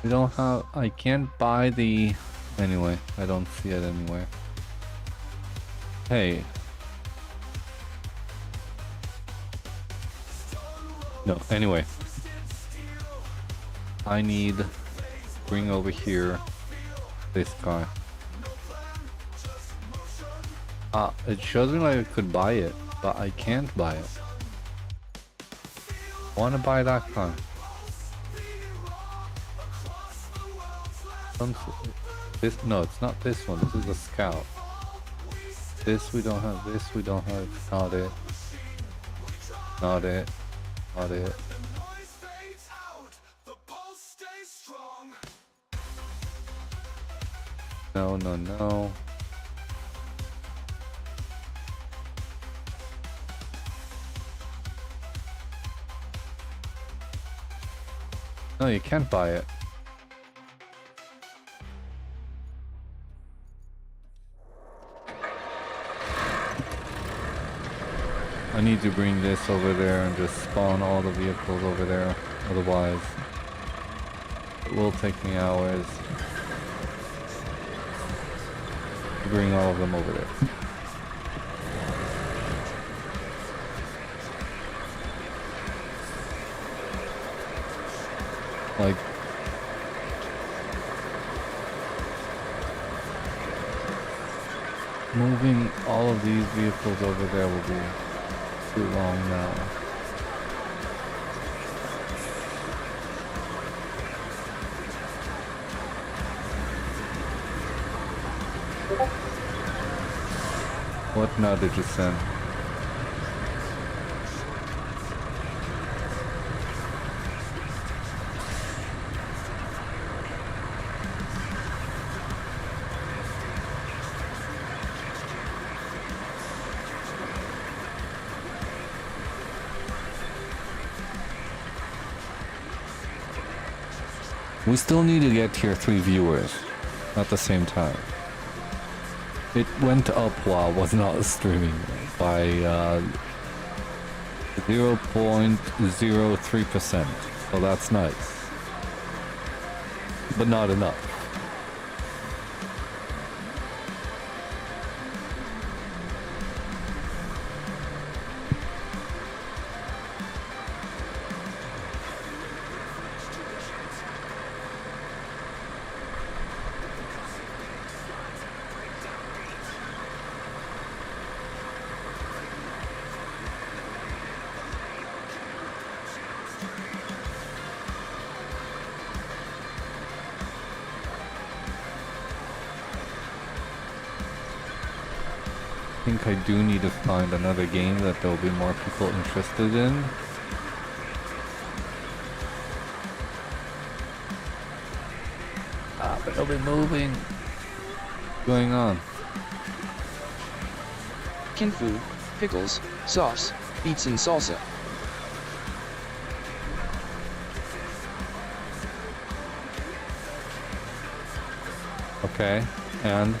We don't have, I can't buy the, anyway, I don't see it anywhere. Hey. No, anyway. I need, bring over here this car. It shows me like I could buy it, but I can't buy it. I wanna buy that car. This, no, it's not this one. This is a scout. This we don't have. This we don't have. Not it. Not it. Not it. No, no, no. No, you can't buy it. I need to bring this over there and just spawn all the vehicles over there. Otherwise, it will take me hours to bring all of them over there. Like, moving all of these vehicles over there will be too long now. What now did you send? We still need to get tier 3 viewers at the same time. It went up while I was not streaming by 0.03%, so that's nice. But not enough. I think I do need to find another game that there'll be more people interested in. Ah, but it'll be moving. What's going on? Kinfu, pickles, sauce, beets and salsa. Okay, and?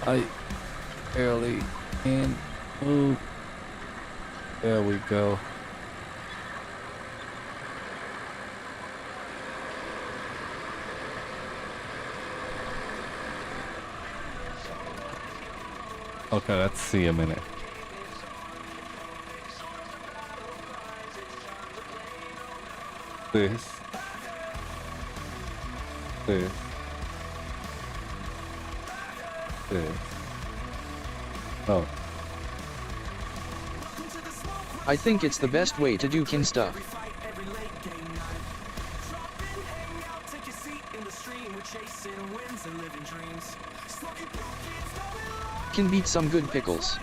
I barely can move. There we go. Okay, let's see a minute. This. This. Oh. I think it's the best way to do kin stuff. Can beat some good pickles.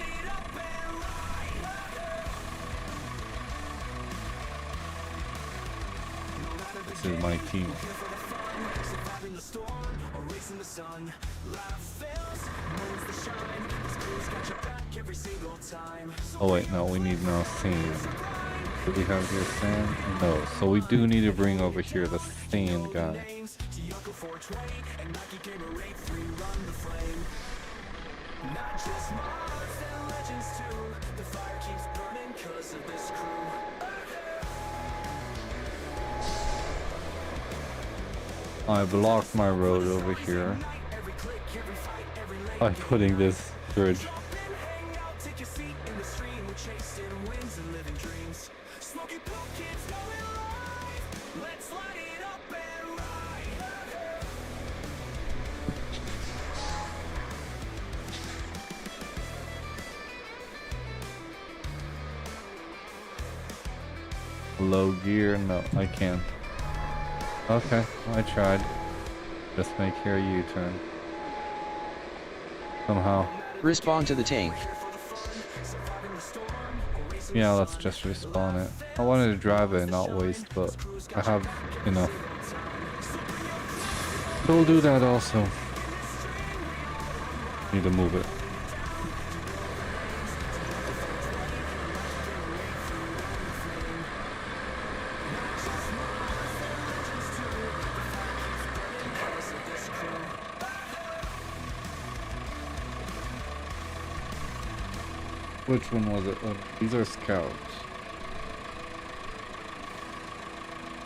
This is my team. Oh wait, no, we need now sand. Do we have here sand? No, so we do need to bring over here the sand guy. I blocked my road over here by putting this bridge. Low gear? No, I can't. Okay, I tried. Just make here a U-turn. Somehow. Respawn to the tank. Yeah, let's just respawn it. I wanted to drive it and not waste, but I have enough. So we'll do that also. Need to move it. Which one was it? Oh, these are scouts.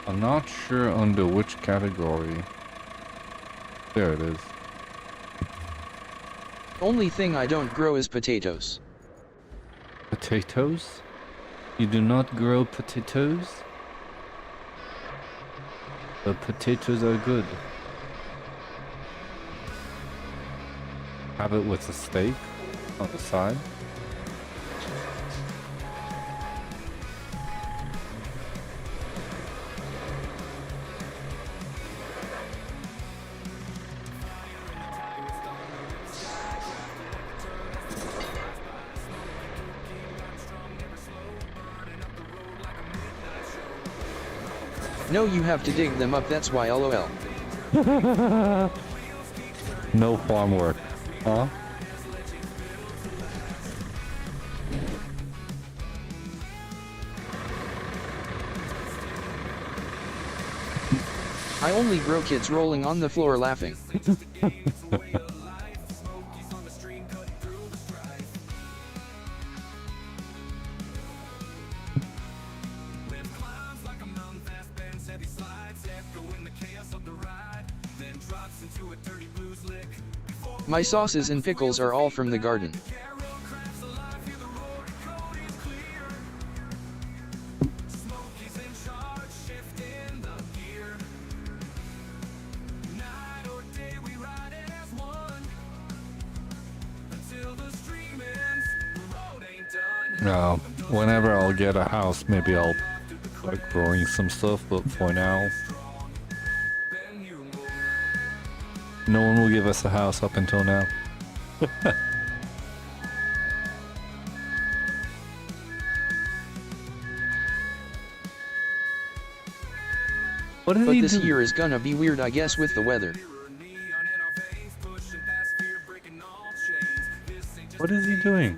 I'm not sure under which category. There it is. Only thing I don't grow is potatoes. Potatoes? You do not grow potatoes? But potatoes are good. Have it with a steak on the side. No, you have to dig them up, that's why lol. No farm work, huh? I only grow kids rolling on the floor laughing. My sauces and pickles are all from the garden. No, whenever I'll get a house, maybe I'll start growing some stuff, but for now, no one will give us a house up until now. What is But he this doing? year is gonna be weird, I guess, with the weather. What is he doing?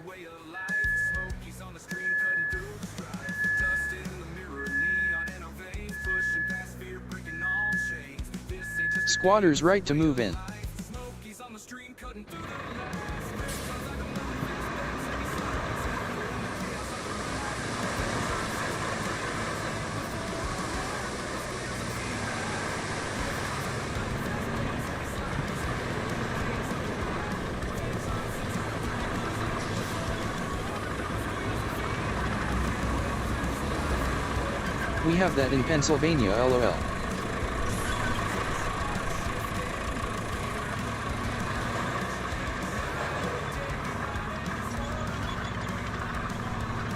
Squatters' right to move in. We have that in Pennsylvania, lol.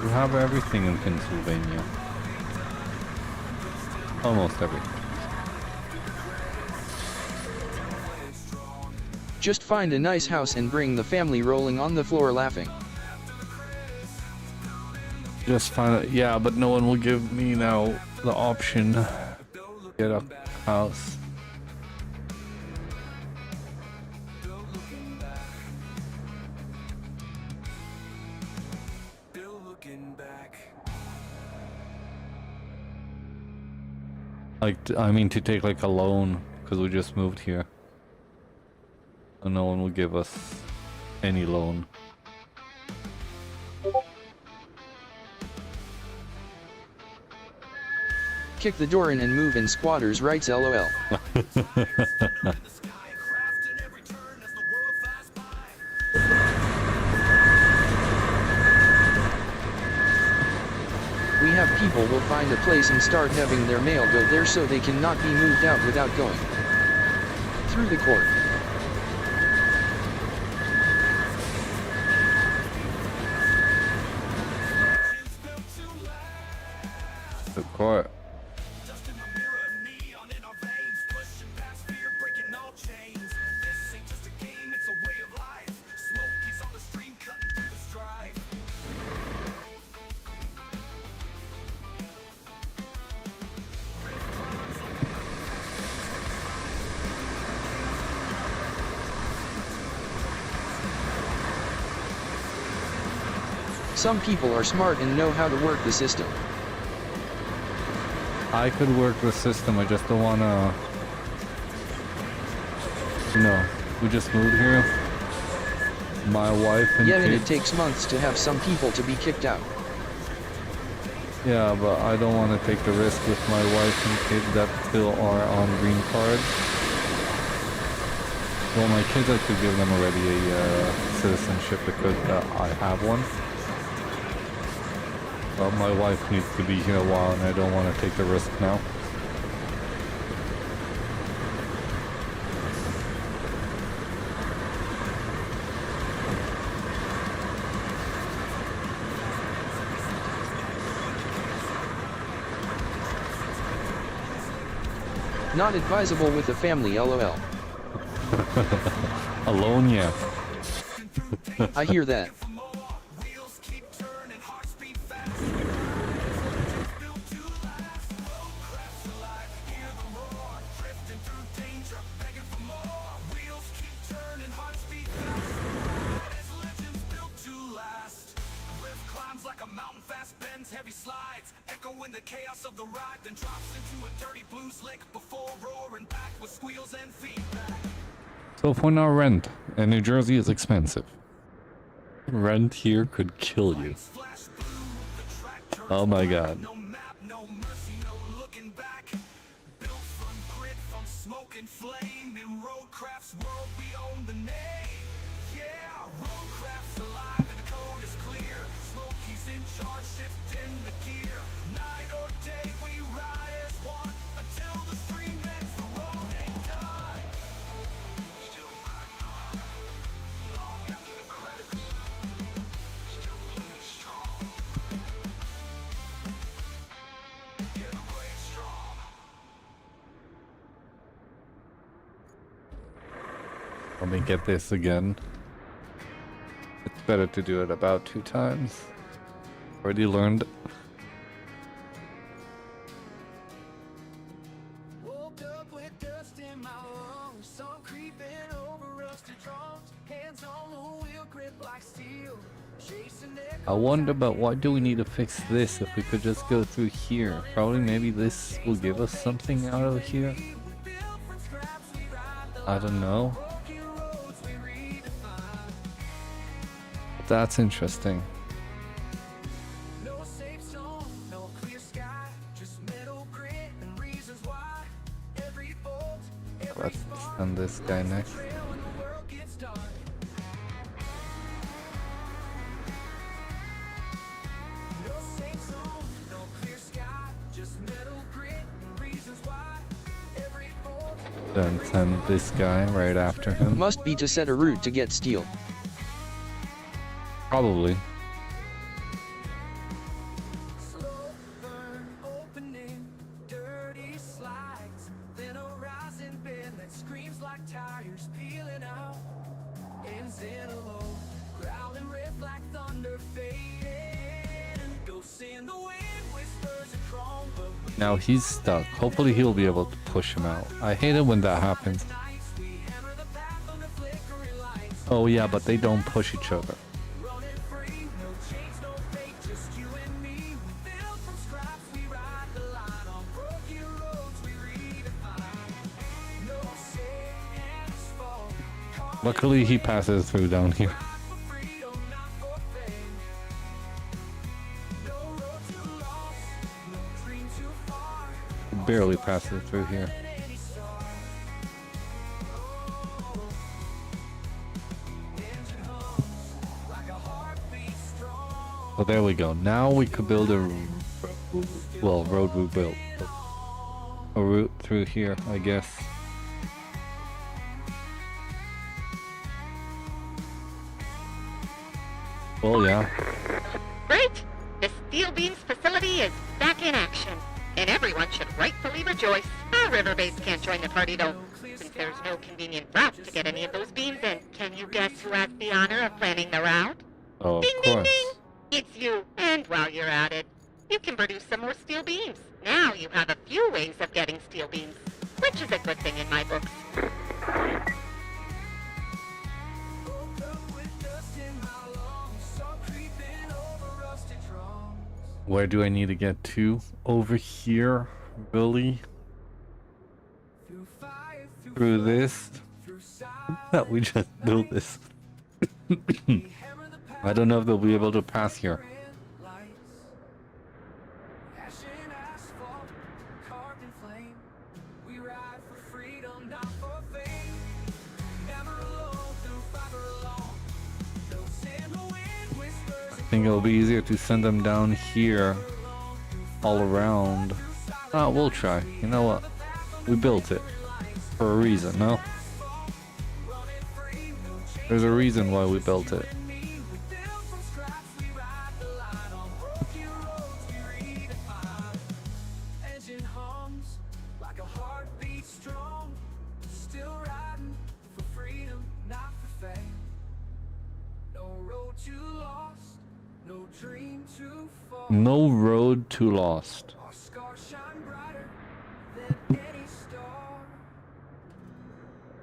We have everything in Pennsylvania. Almost everything. Just find a nice house and bring the family rolling on the floor laughing. Just find it. Yeah, but no one will give me now the option to get a house. Like, I mean, to take like a loan, because we just moved here. And no one will give us any loan. Kick the door in and move in, squatters' rights, lol. We have people will find a place and start having their mail go there so they cannot be moved out without going through the court. to court. Dust in the mirror, neon in our veins, pushing past fear, breaking all chains. This ain't just a game, it's a way of life. Smoky's on the stream, cutting through the strife. Some people are smart and know how to work the system. I could work the system, I just don't wanna... No, we just moved here. My wife and Yeah, and kids. it takes months to have some people to be kicked out. Yeah, but I don't want to take the risk with my wife and kids that still are on green cards. Well, my kids, I could give them already a citizenship because I have one. But my wife needs to be here a while and I don't want to take the risk now. Not advisable with a family, lol. Alone, yeah. I hear that. Wheels keep turning, hearts beat fast. Built to last, RoadCraft's alive. Hear the roar, drifting through danger, begging for more. Wheels keep turning, hearts beat fast. As legends built to last. Cliff climbs like a mountain, fast bends, heavy slides. Echo in the chaos of the ride, then drops into a dirty blue slick before roaring back with squeals and feedback. So for now, rent in New Jersey is expensive. Rent here could kill you. Flash blue, the track turns Oh my black. god. No map, no mercy, no looking back. Built from grit, from smoke and flame. In RoadCraft's world, we own the name. Yeah, RoadCraft's alive and the code is clear. Smoky's in charge, shifting the gear. Night or day, we ride as one until the stream ends. The road ain't done. Still back long after the credits. Still playing strong. Yeah, the way strong. Let me get this again. It's better to do it about 2 times. Already learned. Woke up with dust in my lungs, sun creeping over rusted drums, hands on the wheel, grip like steel, chasing I wonder, but why do we need to fix this if we could just go through here? Probably maybe this will give us something out of here. I don't know. That's interesting. no safe zone, no clear sky, just metal grit and reasons why. Every bolt, every Let's send this guy next. trail when the world gets dark. No safe zone, no clear sky, just metal grit and reasons why. Every bolt, Then send this guy right after him. Must be to set a route to get steel. Probably. slow burn opening, dirty slides, then a rising bend that screams like tires peeling out. Ends in a low, growling riff like thunder fading. Ghosts in the wind, whispers of chrome, but we Now he's stuck. Hopefully he'll be able to push him out. I hate it when that happens. nights we hammer the path under flickering lights. Oh yeah, but they don't push each other. Running free, no chains, no fate, just you and me. We build from scraps, we ride the line on broken roads, we redefine. No sands fall, Luckily he passes through down here. for freedom, not for fame. No road too lost, no dream too far. Barely passes through here. Than any star. Engine hums like a heartbeat strong. So there we go. Now we could build a road we built. A route through here, I guess. Well, yeah. Great! The Steel Beams facility is back in action. and everyone should rightfully rejoice. Our river base can't join the party though, since there's no convenient route to get any of those beams in. Can you guess who has the honor of planning the route? Oh, of Ding, ding, course. ding! It's you. And while you're at it, you can produce some more steel beams. Now you have a few ways of getting steel beams, which is a good thing in my books. Where do I need to get to? Over here, Billy? Through this? That we just built this. I don't know if they'll be able to pass here. I think it'll be easier to send them down here all around. Ah, we'll try. You know what? We built it for a reason, no? There's a reason why we built it. No road too lost.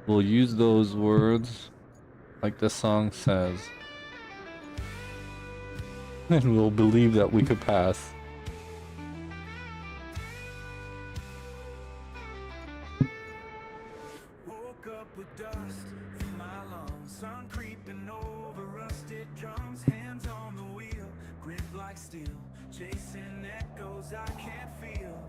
We'll use those words like the song says. And we'll believe that we could pass. Woke up with dust in my lungs, sun creeping over rusted drums, hands on the wheel, grip like steel, chasing echoes I can't feel.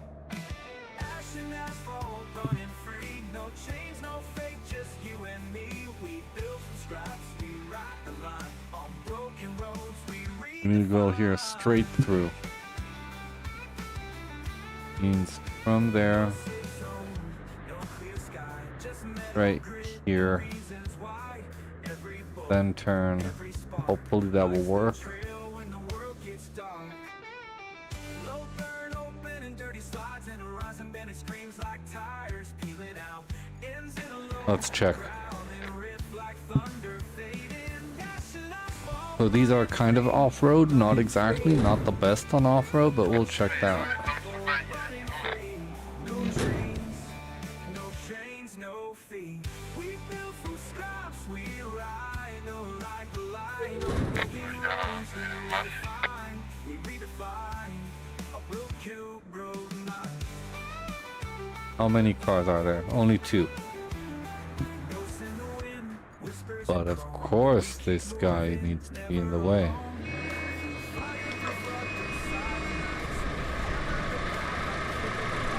Ash and asphalt running free, no chains, no fate, just you and me. We build from scraps, we ride the line on broken roads. We need to go here straight through. Means from there, right here, then turn. Hopefully that will work. Let's check. So these are kind of off-road, not exactly, not the best on off-road, but we'll check that. How many cars are there? Only 2. But of course this guy needs to be in the way.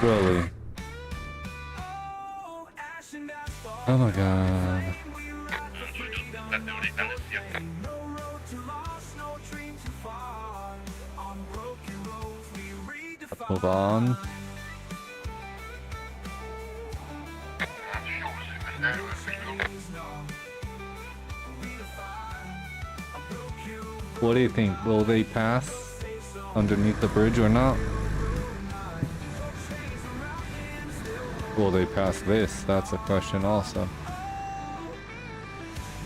Really? Oh my god. Let's move on. What do you think? Will they pass underneath the bridge or not? Will they pass this? That's a question also.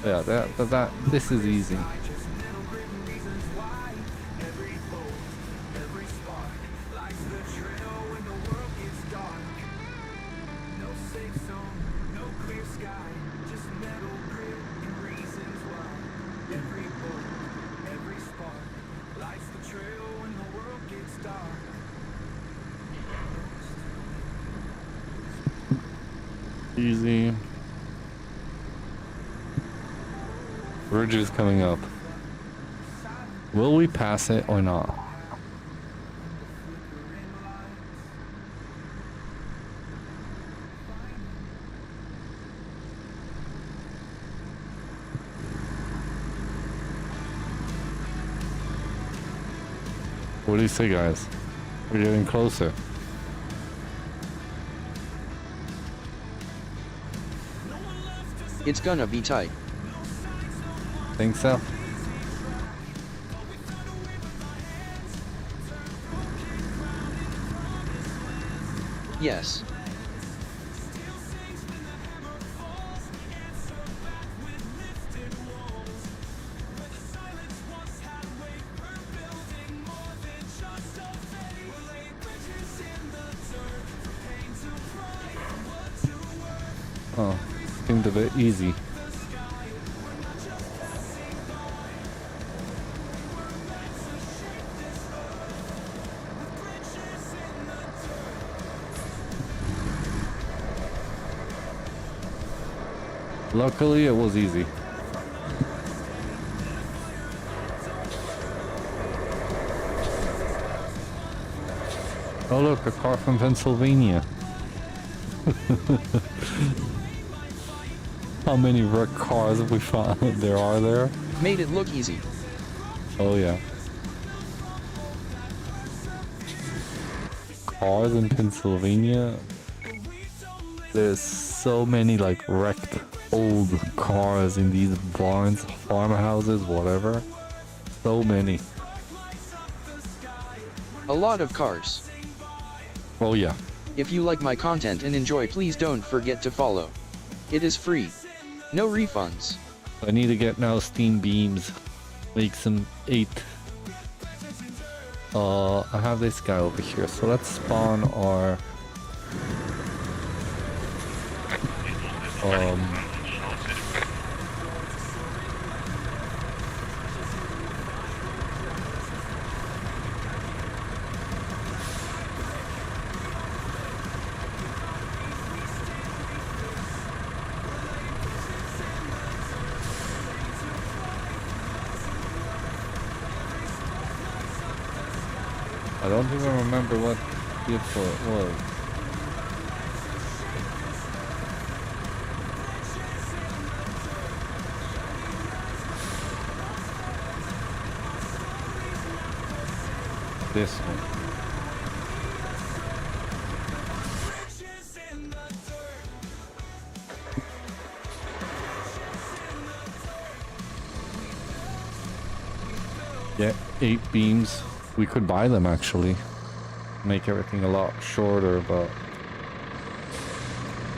Yeah, this is easy. Easy. Bridge is coming up. Will we pass it or not? What do you say, guys? We're getting closer. It's gonna be tight. Think so? Yes. Oh, seemed a bit easy. Luckily, it was easy. Oh look, a car from Pennsylvania. How many wrecked cars have we found there are there? Made it look easy. Oh yeah. Cars in Pennsylvania? There's so many like wrecked old cars in these barns, farmhouses, whatever. So many. A lot of cars. Oh yeah. If you like my content and enjoy, please don't forget to follow. It is free. No refunds. I need to get now steam beams. Make some 8. I have this guy over here, so let's spawn our I don't even remember what vehicle it was. This one. Yeah, 8 beams. We could buy them actually. Make everything a lot shorter, but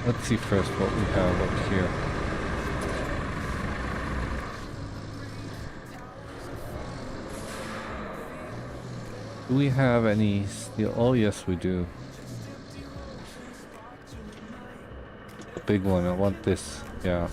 let's see first what we have up here. Do we have any steel? Oh yes, we do. A big one. I want this. Yeah.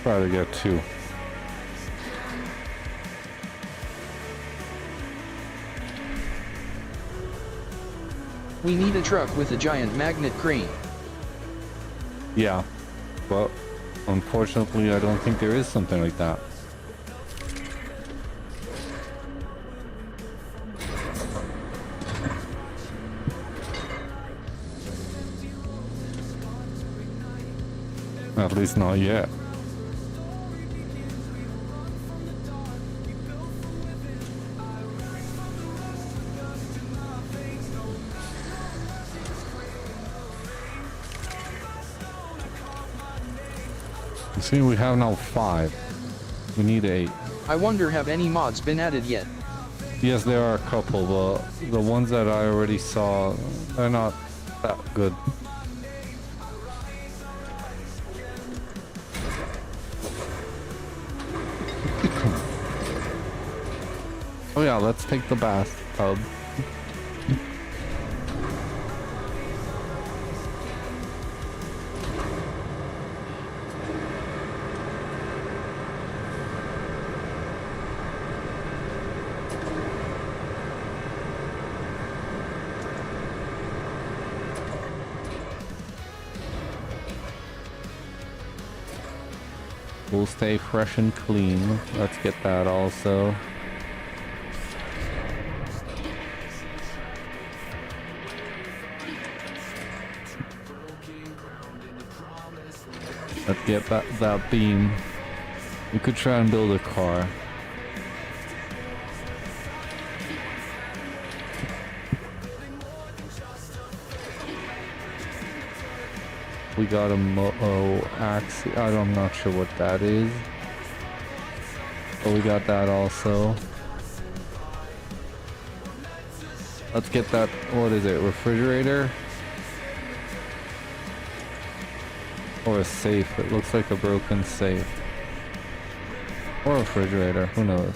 Try to get 2. We need a truck with a giant magnet crane. Yeah, but unfortunately I don't think there is something like that. At least not yet. See, we have now 5. We need 8. I wonder, have any mods been added yet? Yes, there are a couple, but the ones that I already saw, they're not that good. Oh yeah, let's take the bathtub. We'll stay fresh and clean. Let's get that also. Let's get that beam. We could try and build a car. We got a axe. I'm not sure what that is. But we got that also. Let's get that, what is it, refrigerator? Or a safe. It looks like a broken safe. Or a refrigerator, who knows?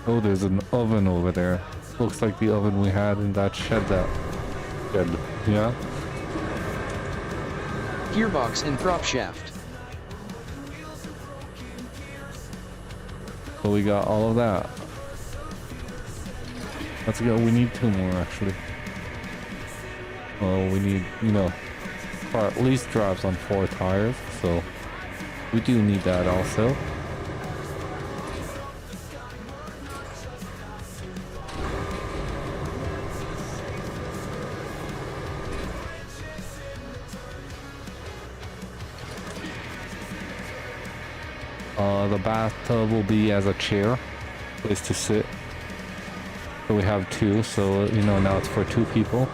Oh, there's an oven over there. Looks like the oven we had in that shed. Yeah? Gearbox and prop shaft. So we got all of that. Let's go. We need 2 more actually. Well, we need, you know, car at least drives on 4 tires, so we do need that also. The bathtub will be as a chair, place to sit. So we have 2, so you know now it's for 2 people.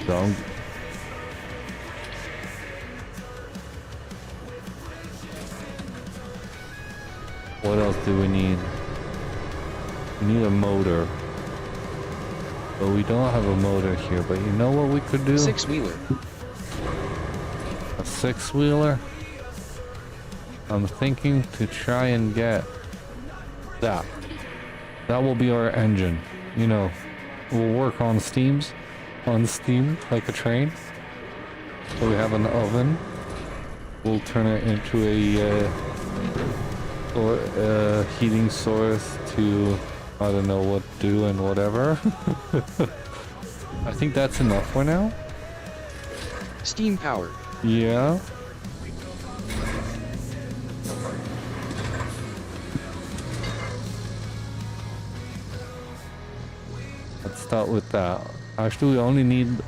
So what else do we need? We need a motor. But we don't have a motor here, but you know what we could do? 6-wheeler. A 6-wheeler? I'm thinking to try and get that. That will be our engine. You know, we'll work on steam, like a train. So we have an oven. We'll turn it into a heating source to, I don't know what to do and whatever. I think that's enough for now. Steam powered. Yeah. Let's start with that. Actually, we only need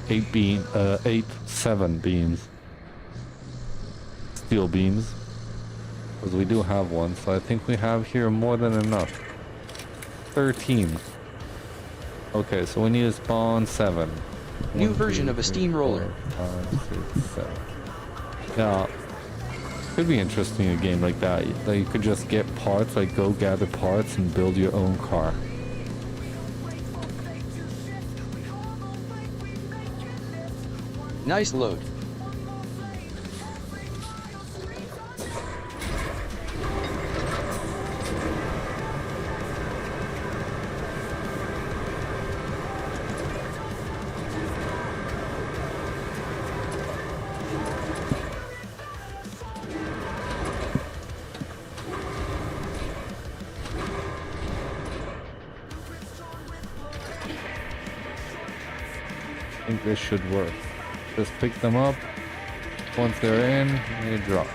7 beams. Steel beams. Because we do have one, so I think we have here more than enough. 13. Okay, so we need to spawn 7. New 1, version 2, of a 3, steamroller. 4, 5, 6, 7. Yeah, could be interesting a game like that. That you could just get parts, like go gather parts and build your own car. Nice load. I think this should work. Just pick them up. Once they're in, they drop.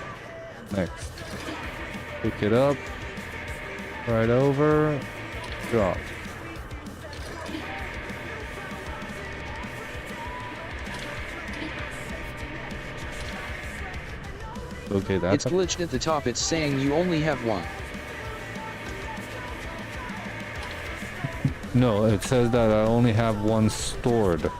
Next. Pick it up. Right over. Drop. Okay, that's It's glitched at the top. It's saying you only have 1. No, it says that I only have 1 stored.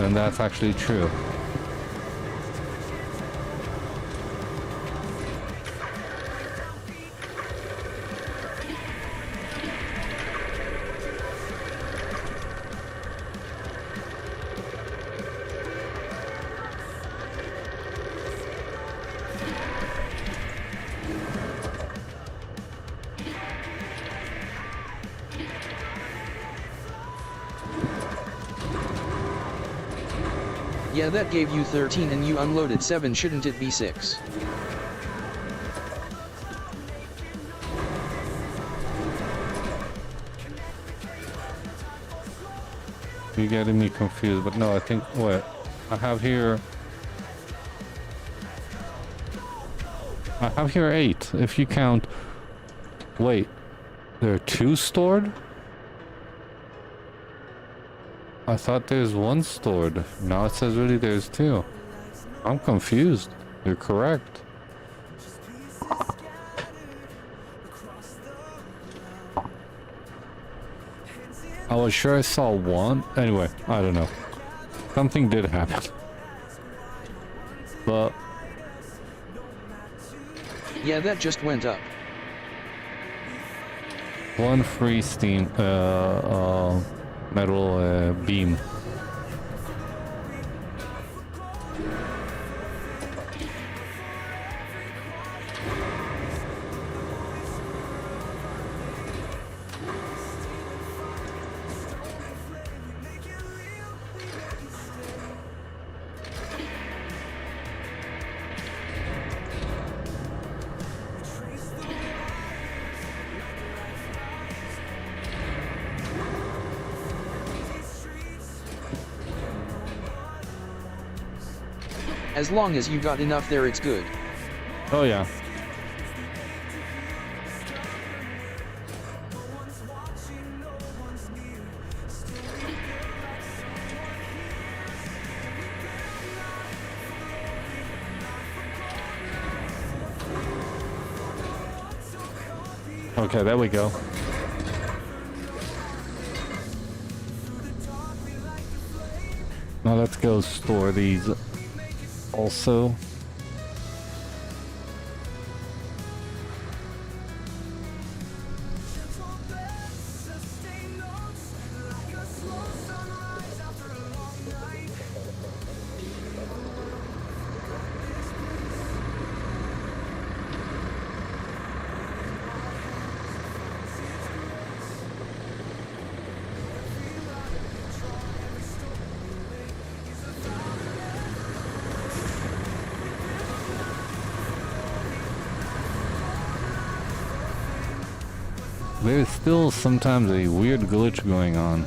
And that's actually true. Yeah, that gave you 13 and you unloaded 7, shouldn't it be 6? You're getting me confused, but no, I think what I have here. I have here 8. If you count. Wait, there are 2 stored? I thought there's 1 stored. Now it says really there's 2. I'm confused. You're correct. I was sure I saw 1. Anyway, I don't know. Something did happen. But Yeah, that just went up. 1 free steam metal beam. As long as you got enough there, it's good. Oh yeah. Okay, there we go. Now let's go store these also. There's still sometimes a weird glitch going on.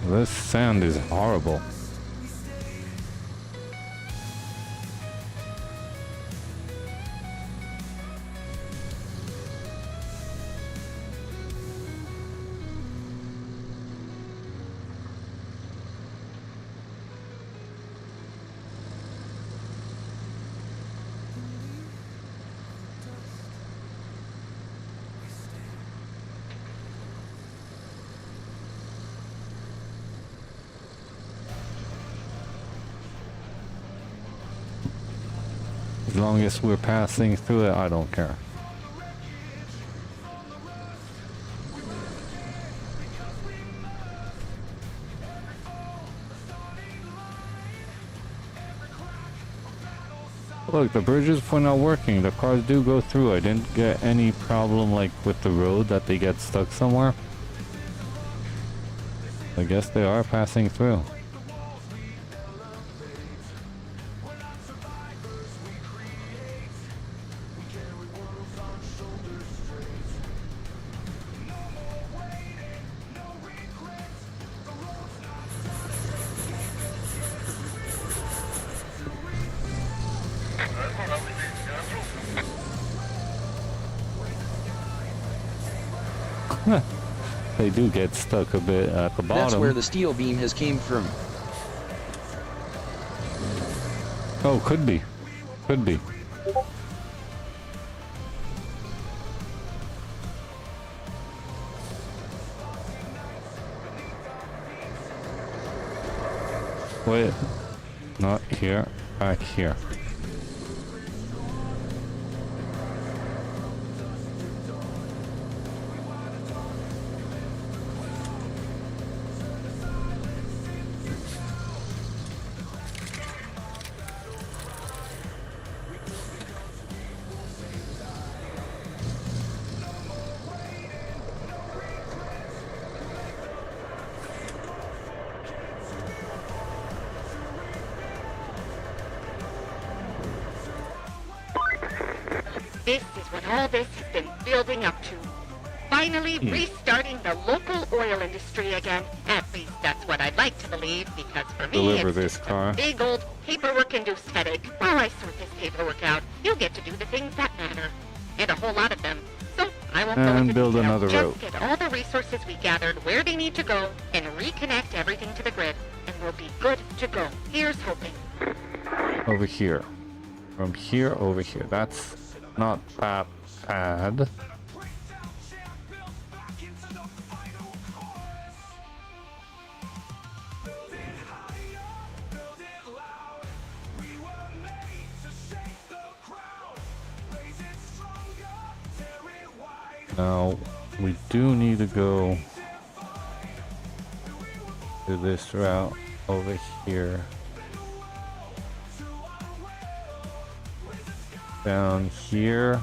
This sound is horrible. As long as we're passing through it, I don't care. Look, the bridges were not working. The cars do go through. I didn't get any problem like with the road that they get stuck somewhere. I guess they are passing through. They do get stuck a bit at the bottom. That's where the steel beam has came from. Oh, could be. Could be. Wait. Not here. Back here. what all this has been building up to. Finally restarting the local oil industry again. At least that's what I'd like to believe, because for me Deliver it's this just car. a big old paperwork-induced headache. While I sort this paperwork out, you'll get to do the things that matter. And a whole lot of them. So I won't go And into build detail. another Just road. get all the resources we gathered where they need to go and reconnect everything to the grid. And we'll be good to go. Here's hoping. Over here. From here over here. That's not that bad. Now, we do need to go to this route over here. Down here.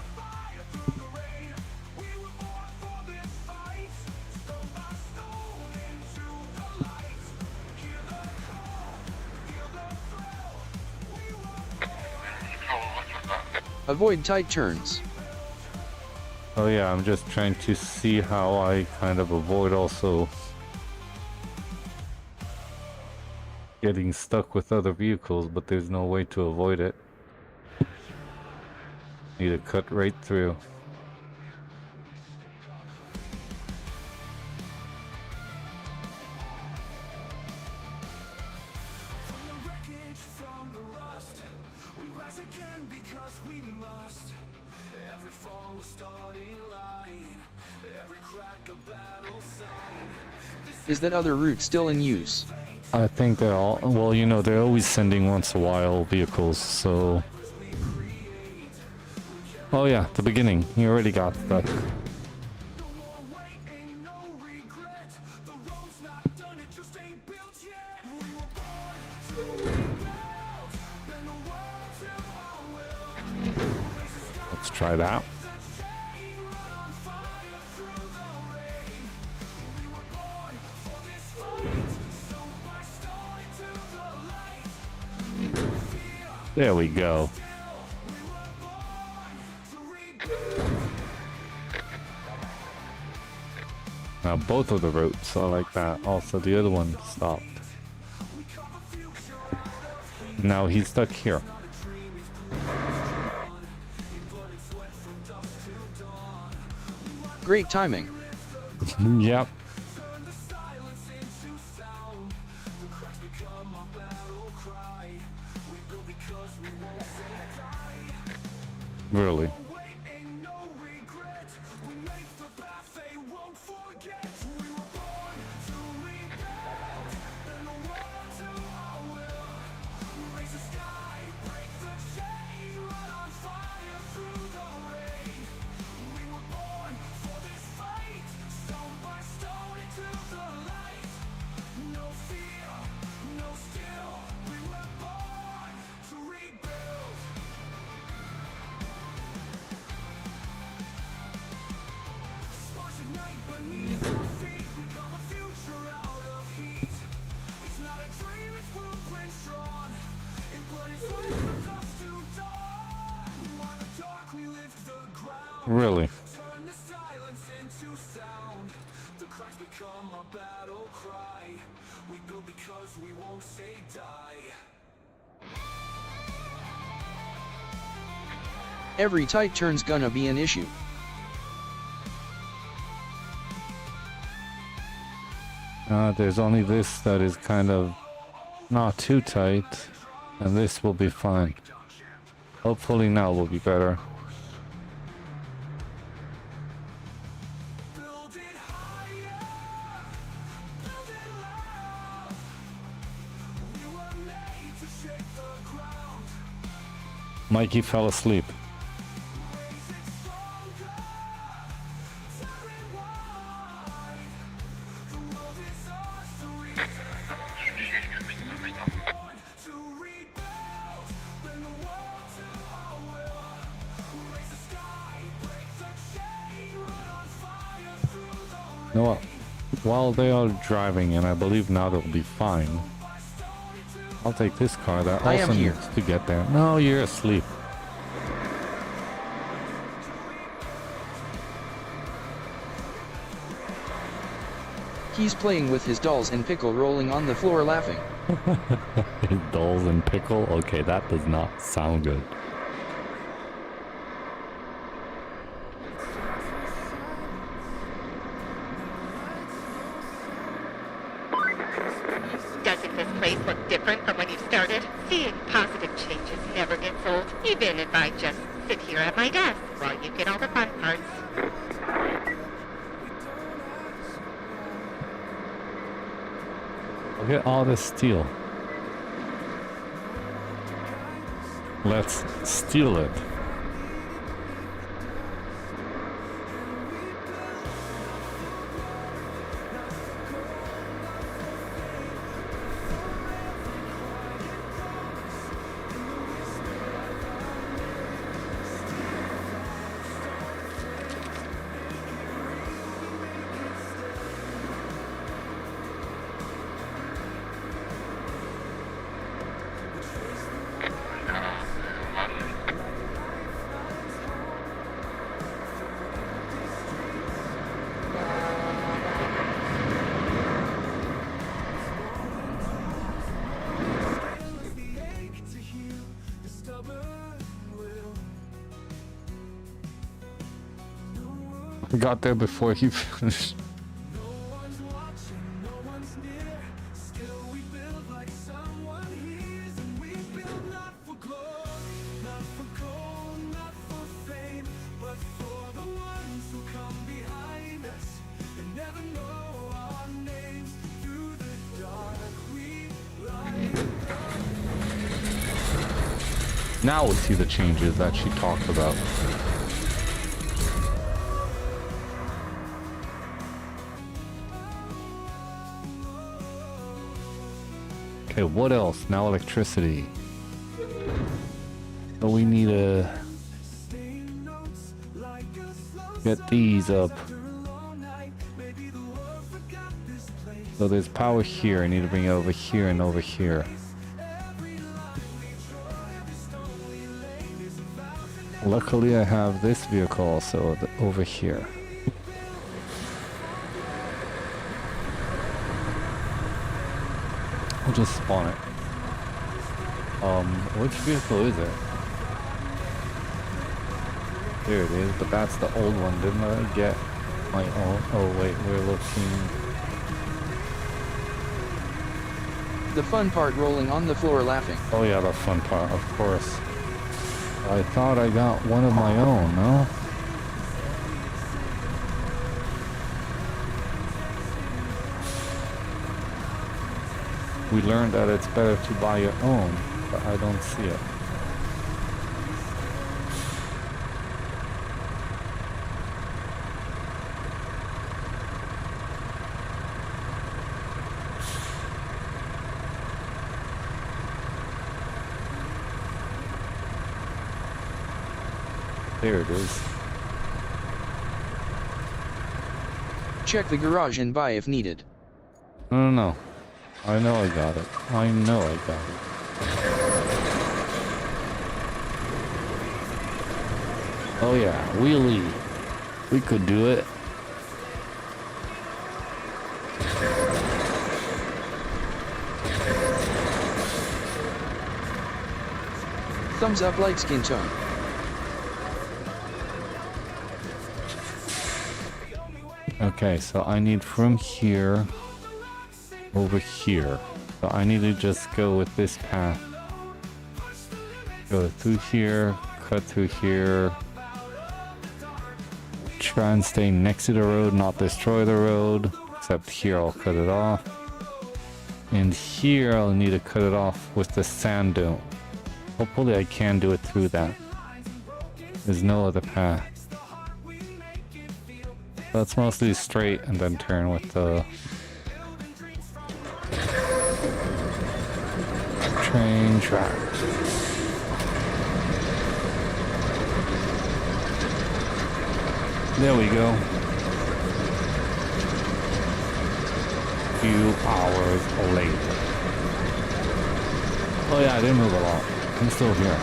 Avoid tight turns. Oh yeah, I'm just trying to see how I kind of avoid also getting stuck with other vehicles, but there's no way to avoid it. Need to cut right through. Is that other route still in use? I think they're all, well, you know, they're always sending once a while vehicles, so... Oh yeah, the beginning. You already got stuck. Let's try that. There we go. Now both of the routes are like that. Also the other one stopped. Now he's stuck here. Great timing. Yep. Really. Really? Every tight turn's gonna be an issue. There's only this that is kind of not too tight, and this will be fine. Hopefully now will be better. Mikey fell asleep. You know what? While they are driving, and I believe now they'll be fine, I'll take this car that I am also here. needs to get there. No, you're asleep. He's playing with his dolls and Pickle rolling on the floor laughing. His dolls and Pickle? Okay, that does not sound good. Doesn't this place look different from when you started? Seeing positive changes never gets old, even if I just sit here at my desk while you get all the fun parts. Look at all this steel. Let's steal it. We got there before he finished. Now we see the changes that she talked about. Okay, what else? Now electricity. So we need to get these up. So there's power here. I need to bring it over here and over here. Luckily I have this vehicle also over here. We'll just spawn it. Which vehicle is it? There it is, but that's the old one. Didn't I get my own? Oh wait, we're looking. The fun part rolling on the floor laughing. Oh yeah, the fun part, of course. I thought I got one of my own, no? We learned that it's better to buy your own, but I don't see it. There it is. Check the garage and buy if needed. No. I know I got it. I know I got it. Oh yeah, wheelie. We could do it. Thumbs up light skin tone. Okay, so I need from here over here. So I need to just go with this path. Go through here, cut through here. Try and stay next to the road, not destroy the road. Except here I'll cut it off. And here I'll need to cut it off with the sand dune. Hopefully I can do it through that. There's no other path. That's mostly straight and then turn with the train track. There we go. Few hours later. Oh yeah, I didn't move a lot. I'm still here.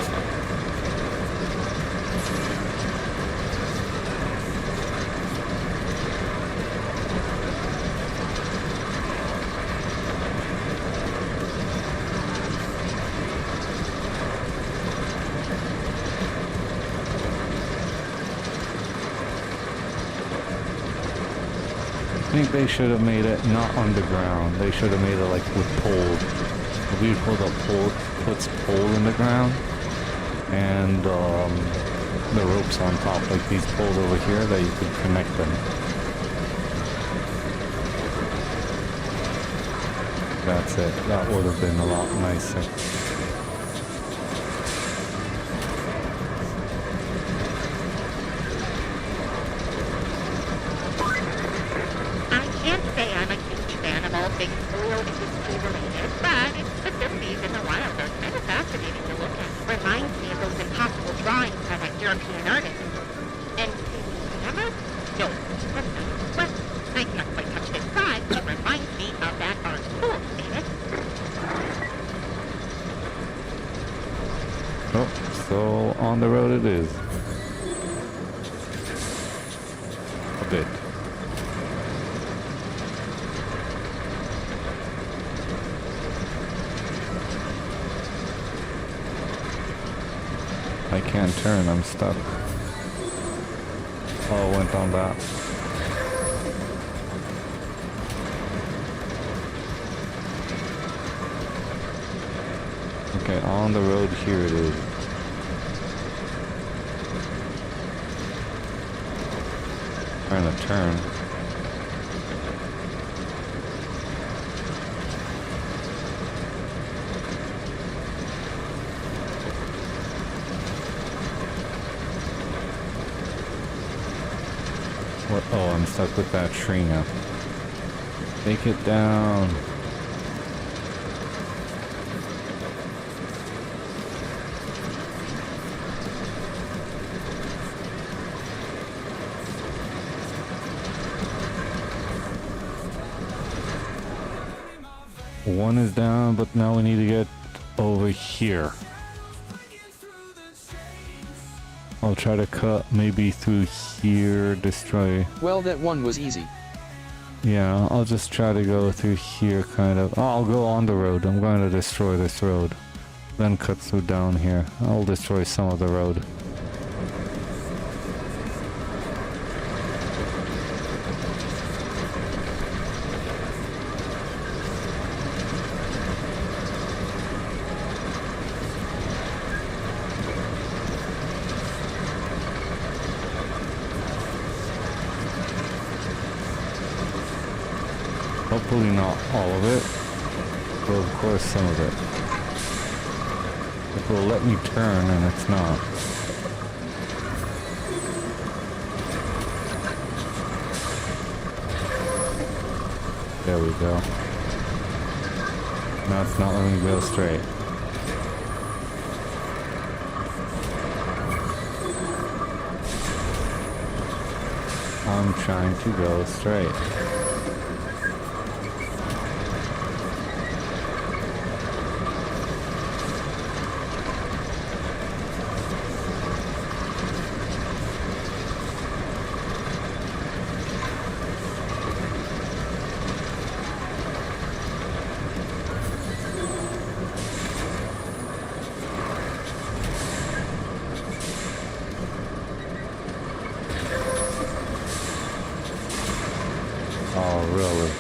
think they should have made it not underground. They should have made it like with poles. If you put a pole, puts pole in the ground, and the ropes on top, like these poles over here, that you could connect them. That's it. That would have been a lot nicer. I can't say I'm a huge fan of all things world history related, but its facilities in the wild are kind of fascinating to look at. Reminds me of those impossible drawings by that European artist. And hammer? No, that's not. Well, I can't quite touch this side, but it reminds me of that art school, ain't it? Oh, so on the road it is. A bit. I can't turn, I'm stuck. Oh, went on that. Okay, on the road here it is. Trying to turn. What? Oh, I'm stuck with that tree now. Take it down. One is down, but now we need to get over here. I'll try to cut maybe through here, destroy. Well, that one was easy. Yeah, I'll just try to go through here, kind of. Oh, I'll go on the road. I'm going to destroy this road. Then cut through down here. I'll destroy some of the road. Hopefully not all of it, but of course some of it. It will let me turn and it's not. There we go. Now it's not letting me go straight. I'm trying to go straight. Oh, really?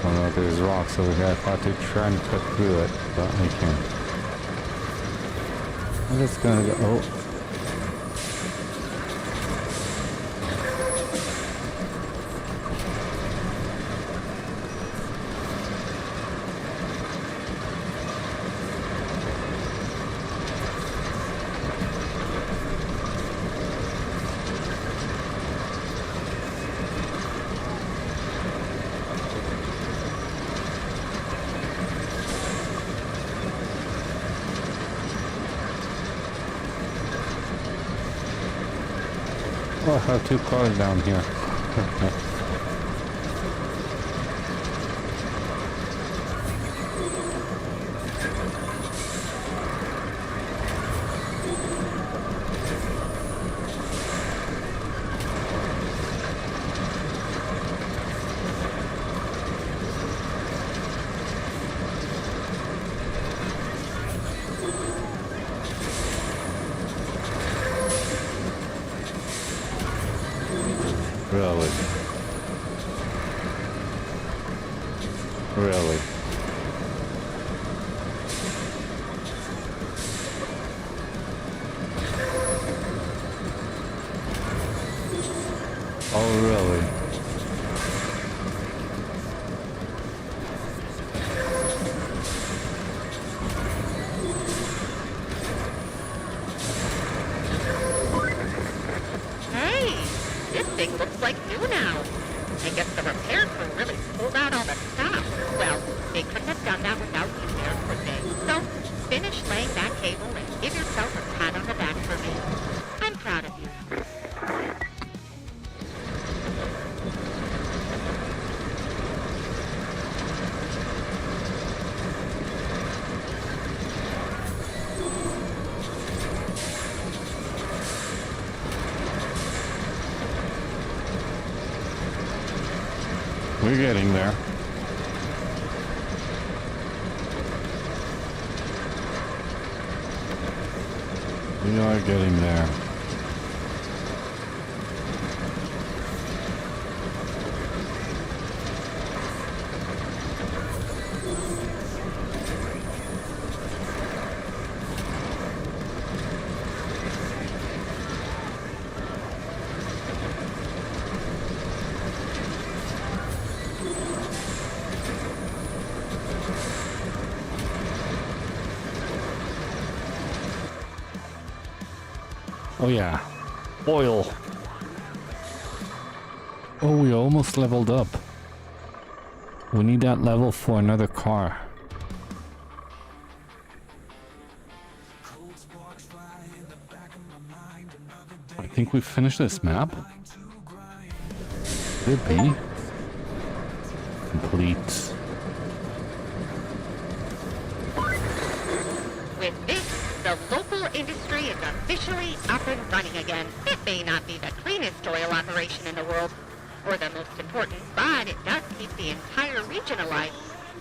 Oh no, there's rocks over here. I thought to try and cut through it, but I can't. I'm just gonna go. Oh. Oh, I have two cars down here. Really? Really? Oh, really? Hey, this thing looks like new now. I guess the repair crew really pulled out all the stops. Well, they couldn't have done that without you there, could they? So, finish laying that cable and give yourself a pat on the back for me. I'm proud of you. We're getting there. We are getting there. Oh yeah, oil. Oh, we almost leveled up. We need that level for another car. I think we finished this map. Could it be? Complete. With this, the local industry is officially up and running again. It may not be the cleanest oil operation in the world, or the most important, but it does keep the entire region alive.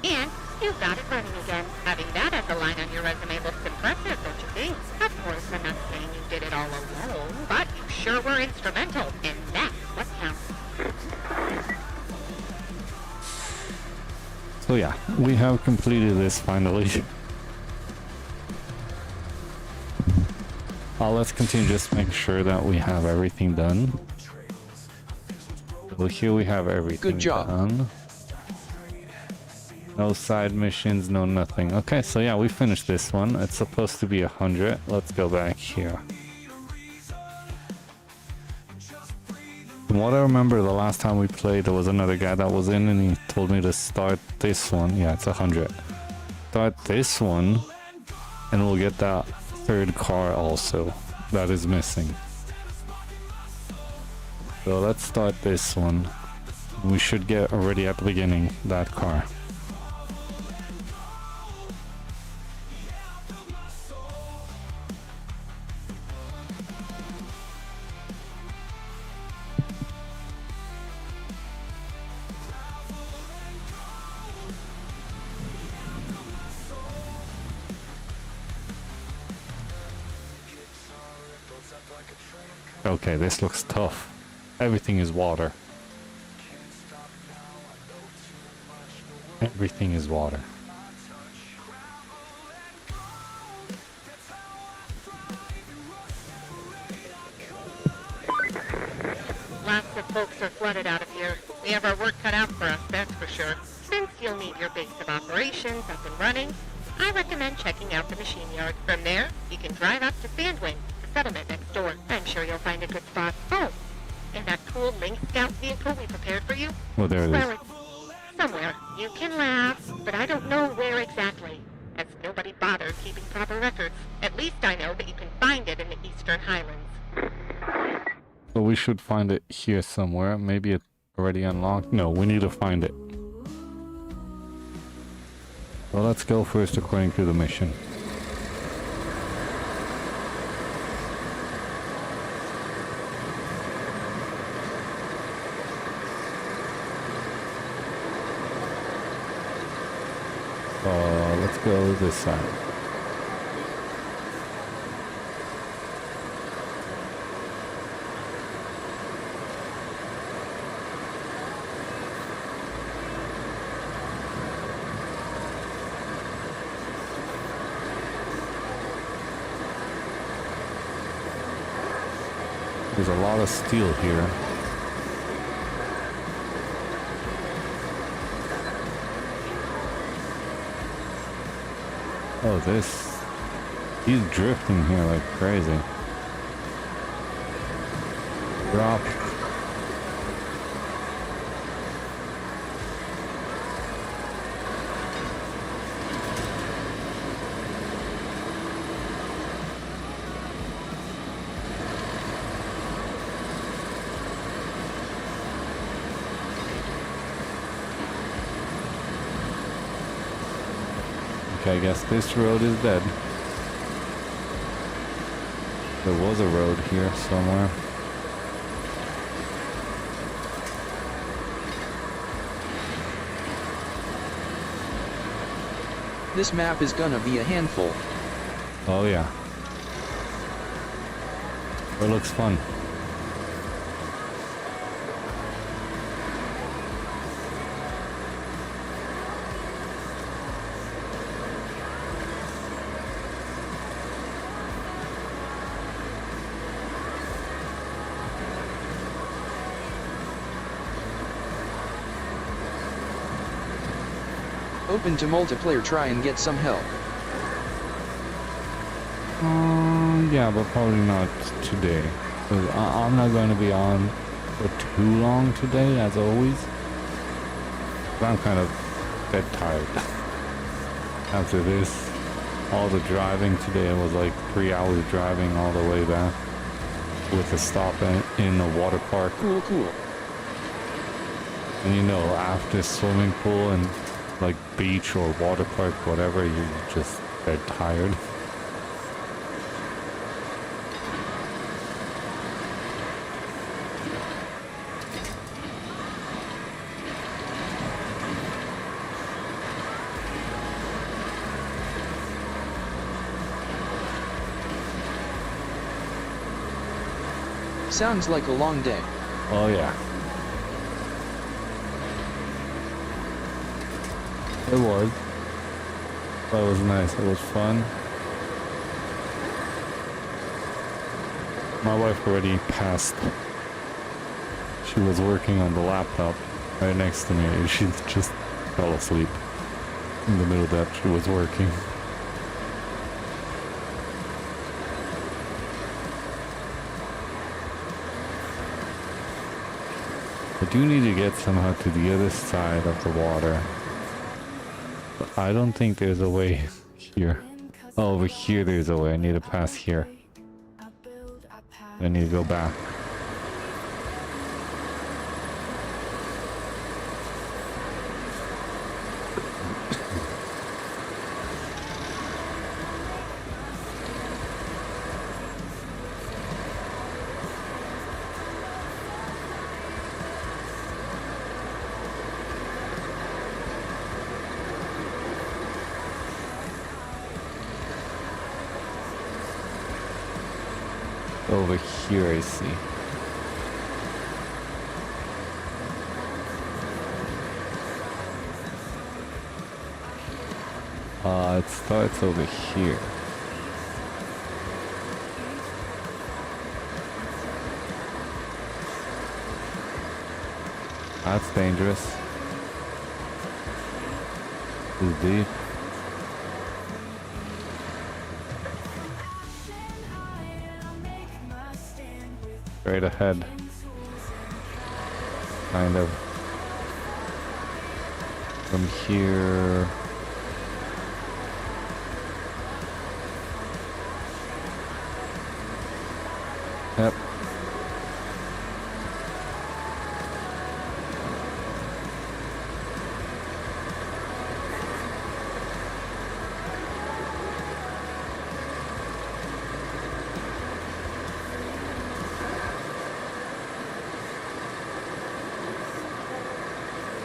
And you've got it running again. Having that as a line on your resume looks impressive, don't you think? Of course, I'm not saying you did it all alone, but you sure were instrumental, and that's what counts. So yeah, we have completed this finally. Let's continue, just make sure that we have everything done. Well, here we have everything Good job. done. No side missions, no nothing. Okay, so yeah, we finished this one. It's supposed to be 100. Let's go back here. From what I remember, the last time we played, there was another guy that was in and he told me to start this one. Yeah, it's 100. Start this one and we'll get that third car also that is missing. So let's start this one. We should get already at the beginning that car. Okay, this looks tough. Everything is water. Everything is water. Lots of folks are flooded out of here. We have our work cut out for us, that's for sure. Since you'll need your base of operations up and running, I recommend checking out the machine yard. From there, you can drive up to Sandwing, the settlement next door. I'm sure you'll find a good spot. Oh, and that cool Link Scout vehicle we prepared for you? Well, there it Well, is. it's somewhere. You can laugh, but I don't know where exactly, as nobody bothered keeping proper records. At least I know that you can find it in the Eastern Highlands. So we should find it here somewhere. Maybe it's already unlocked. No, we need to find it. Well, let's go first according to the mission. Let's go this side. There's a lot of steel here. Oh, he's drifting here like crazy. Drop. Okay, I guess this road is dead. There was a road here somewhere. This map is gonna be a handful. Oh yeah. It looks fun. Open to multiplayer, try and get some help. Yeah, but probably not today. 'Cause I'm not going to be on for too long today, as always. But I'm kind of dead tired. After this, all the driving today was like 3 hours driving all the way back with a stop in a water park. Cool. And you know, after swimming pool and like beach or water park, whatever, you're just dead tired. Sounds like a long day. Oh yeah. It was. That was nice. It was fun. My wife already passed. She was working on the laptop right next to me and she just fell asleep in the middle of that she was working. I do need to get somehow to the other side of the water. But I don't think there's a way here. Oh, over here there's a way. I need to pass here. I need to go back. Over here, I see. It starts over here. That's dangerous. It's deep. Straight ahead. Kind of. From here. Yep.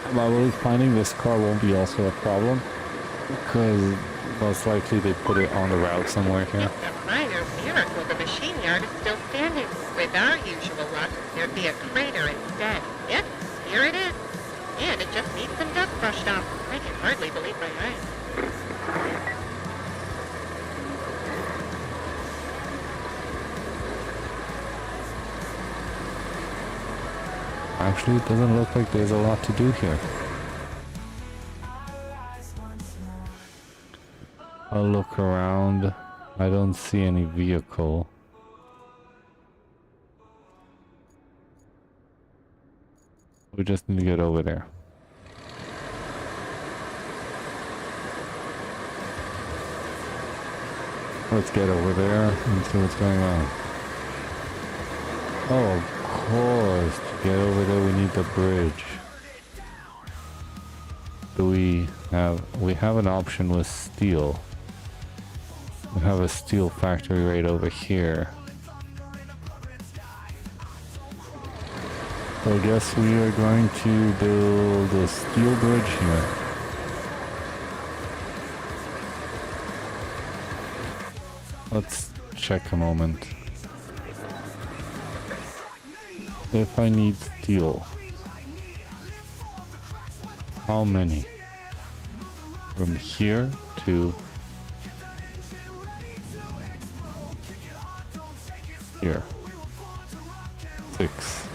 I believe finding this car won't be also a problem, because most likely they put it on the route somewhere here. It's a minor miracle the machine yard is still standing. With our usual luck, there'd be a crater instead. Yep, here it is. And it just needs some dust brushed off. I can hardly believe my eyes. Actually, it doesn't look like there's a lot to do here. I'll look around. I don't see any vehicle. We just need to get over there. Let's get over there and see what's going on. Oh, of course. To get over there, we need the bridge. Do we have an option with steel. We have a steel factory right over here. So I guess we are going to build a steel bridge here. Let's check a moment. If I need steel, how many? From here to here. 6.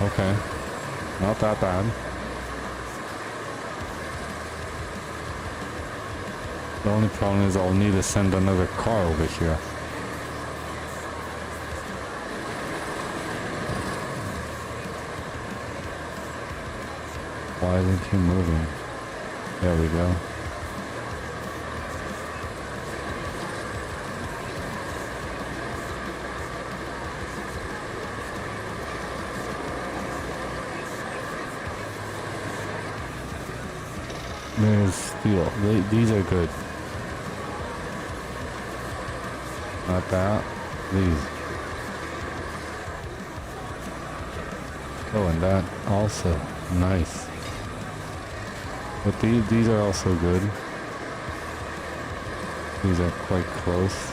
Okay, not that bad. The only problem is I'll need to send another car over here. Why isn't he moving? There we go. There's steel. These are good. Not that. These. Oh, and that also. Nice. But these are also good. These are quite close.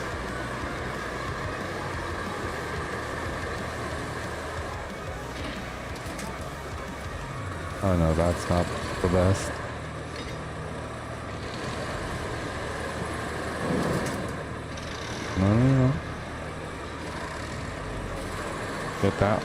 Oh no, that's not the best. No. Get that.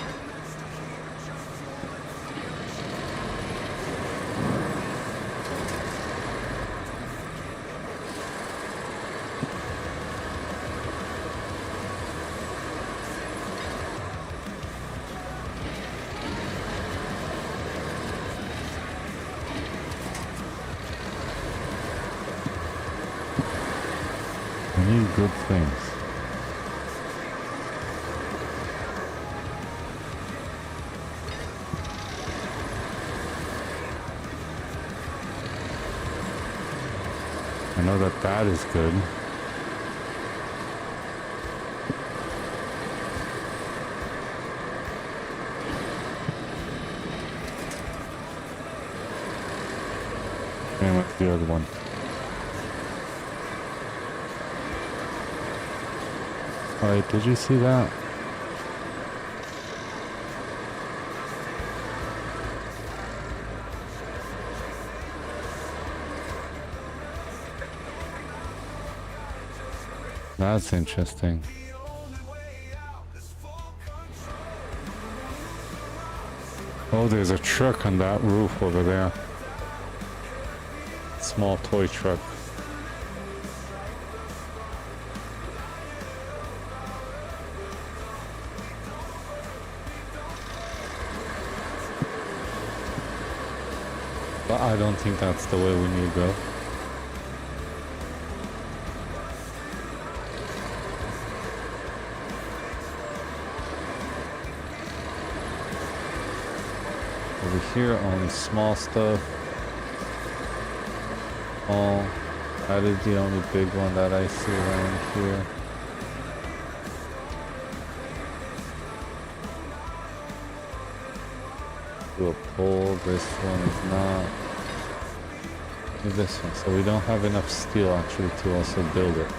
We need good things. I know that is good. And what's the other one? Alright, did you see that? That's interesting. Oh, there's a truck on that roof over there. Small toy truck. But I don't think that's the way we need to go. Over here, only small stuff. Oh, that is the only big one that I see around here. to a pole. This one is not. And this one. So we don't have enough steel actually to also build it.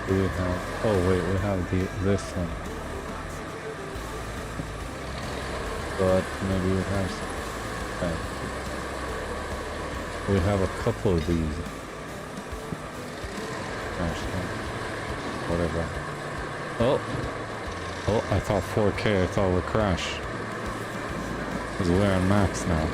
We have, oh wait, we have this one. But maybe we have some. Okay. We have a couple of these. Actually, whatever. Oh! Oh, I thought 4K, I thought we'd crash. Because we're on max now.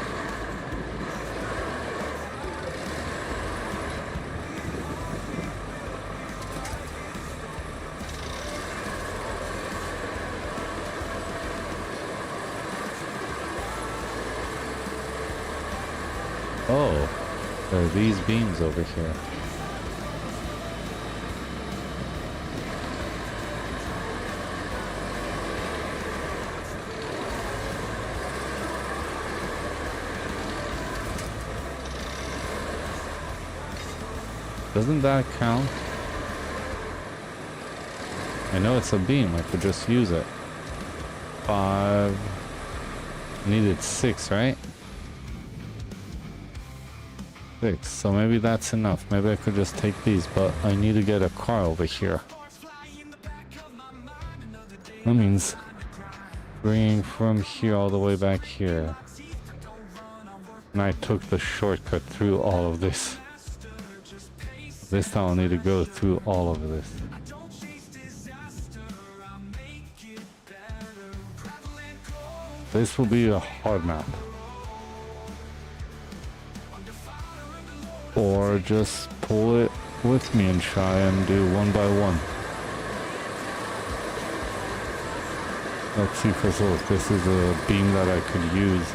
Oh, there are these beams over here. Doesn't that count? I know it's a beam, I could just use it. 5. Needed 6, right? 6, so maybe that's enough. Maybe I could just take these, but I need to get a car over here. That means bringing from here all the way back here. And I took the shortcut through all of this. This time I'll need to go through all of this. This will be a hard map. Or just pull it with me and try and do one by one. Let's see first of all if this is a beam that I could use.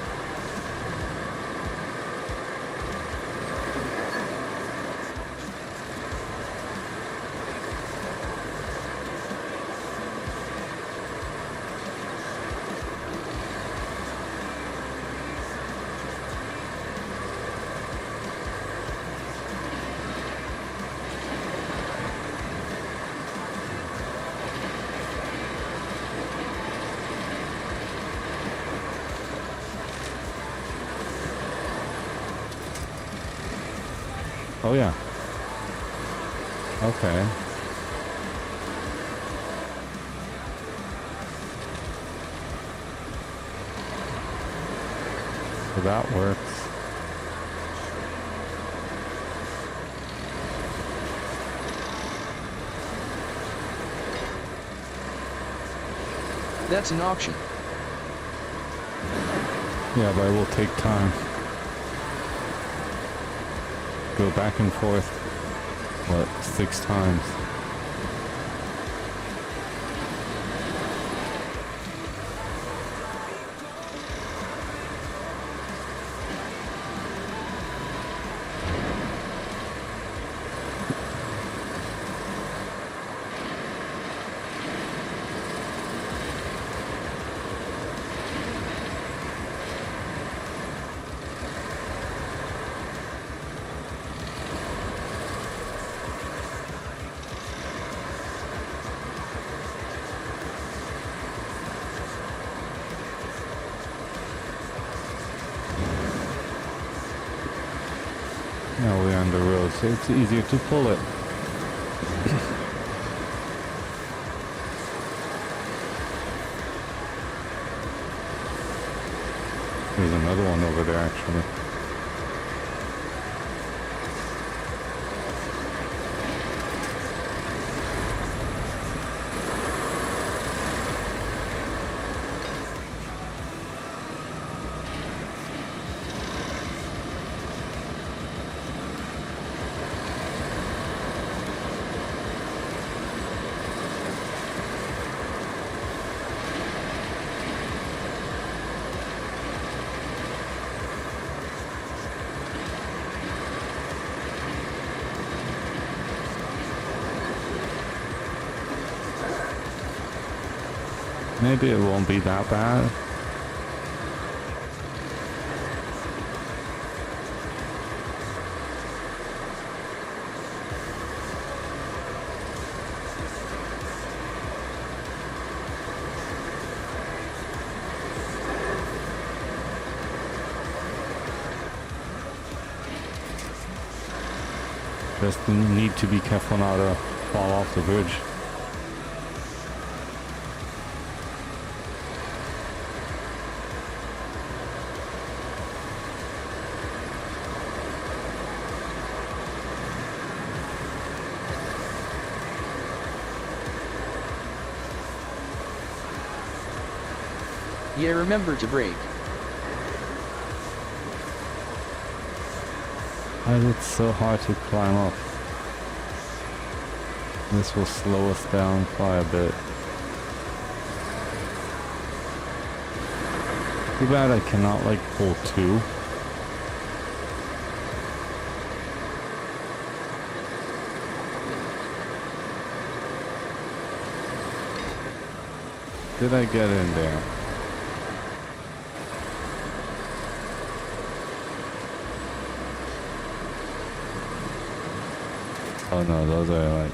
Oh yeah. Okay. So that works. That's an option. Yeah, but it will take time. Go back and forth, what, 6 times? Now we're on the road, so it's easier to pull it. There's another one over there, actually. Maybe it won't be that bad. Just need to be careful not to fall off the bridge. Yeah, remember to brake. It's so hard to climb up. This will slow us down by a bit. Too bad I cannot like pull two. Did I get in there? Oh no, those are like...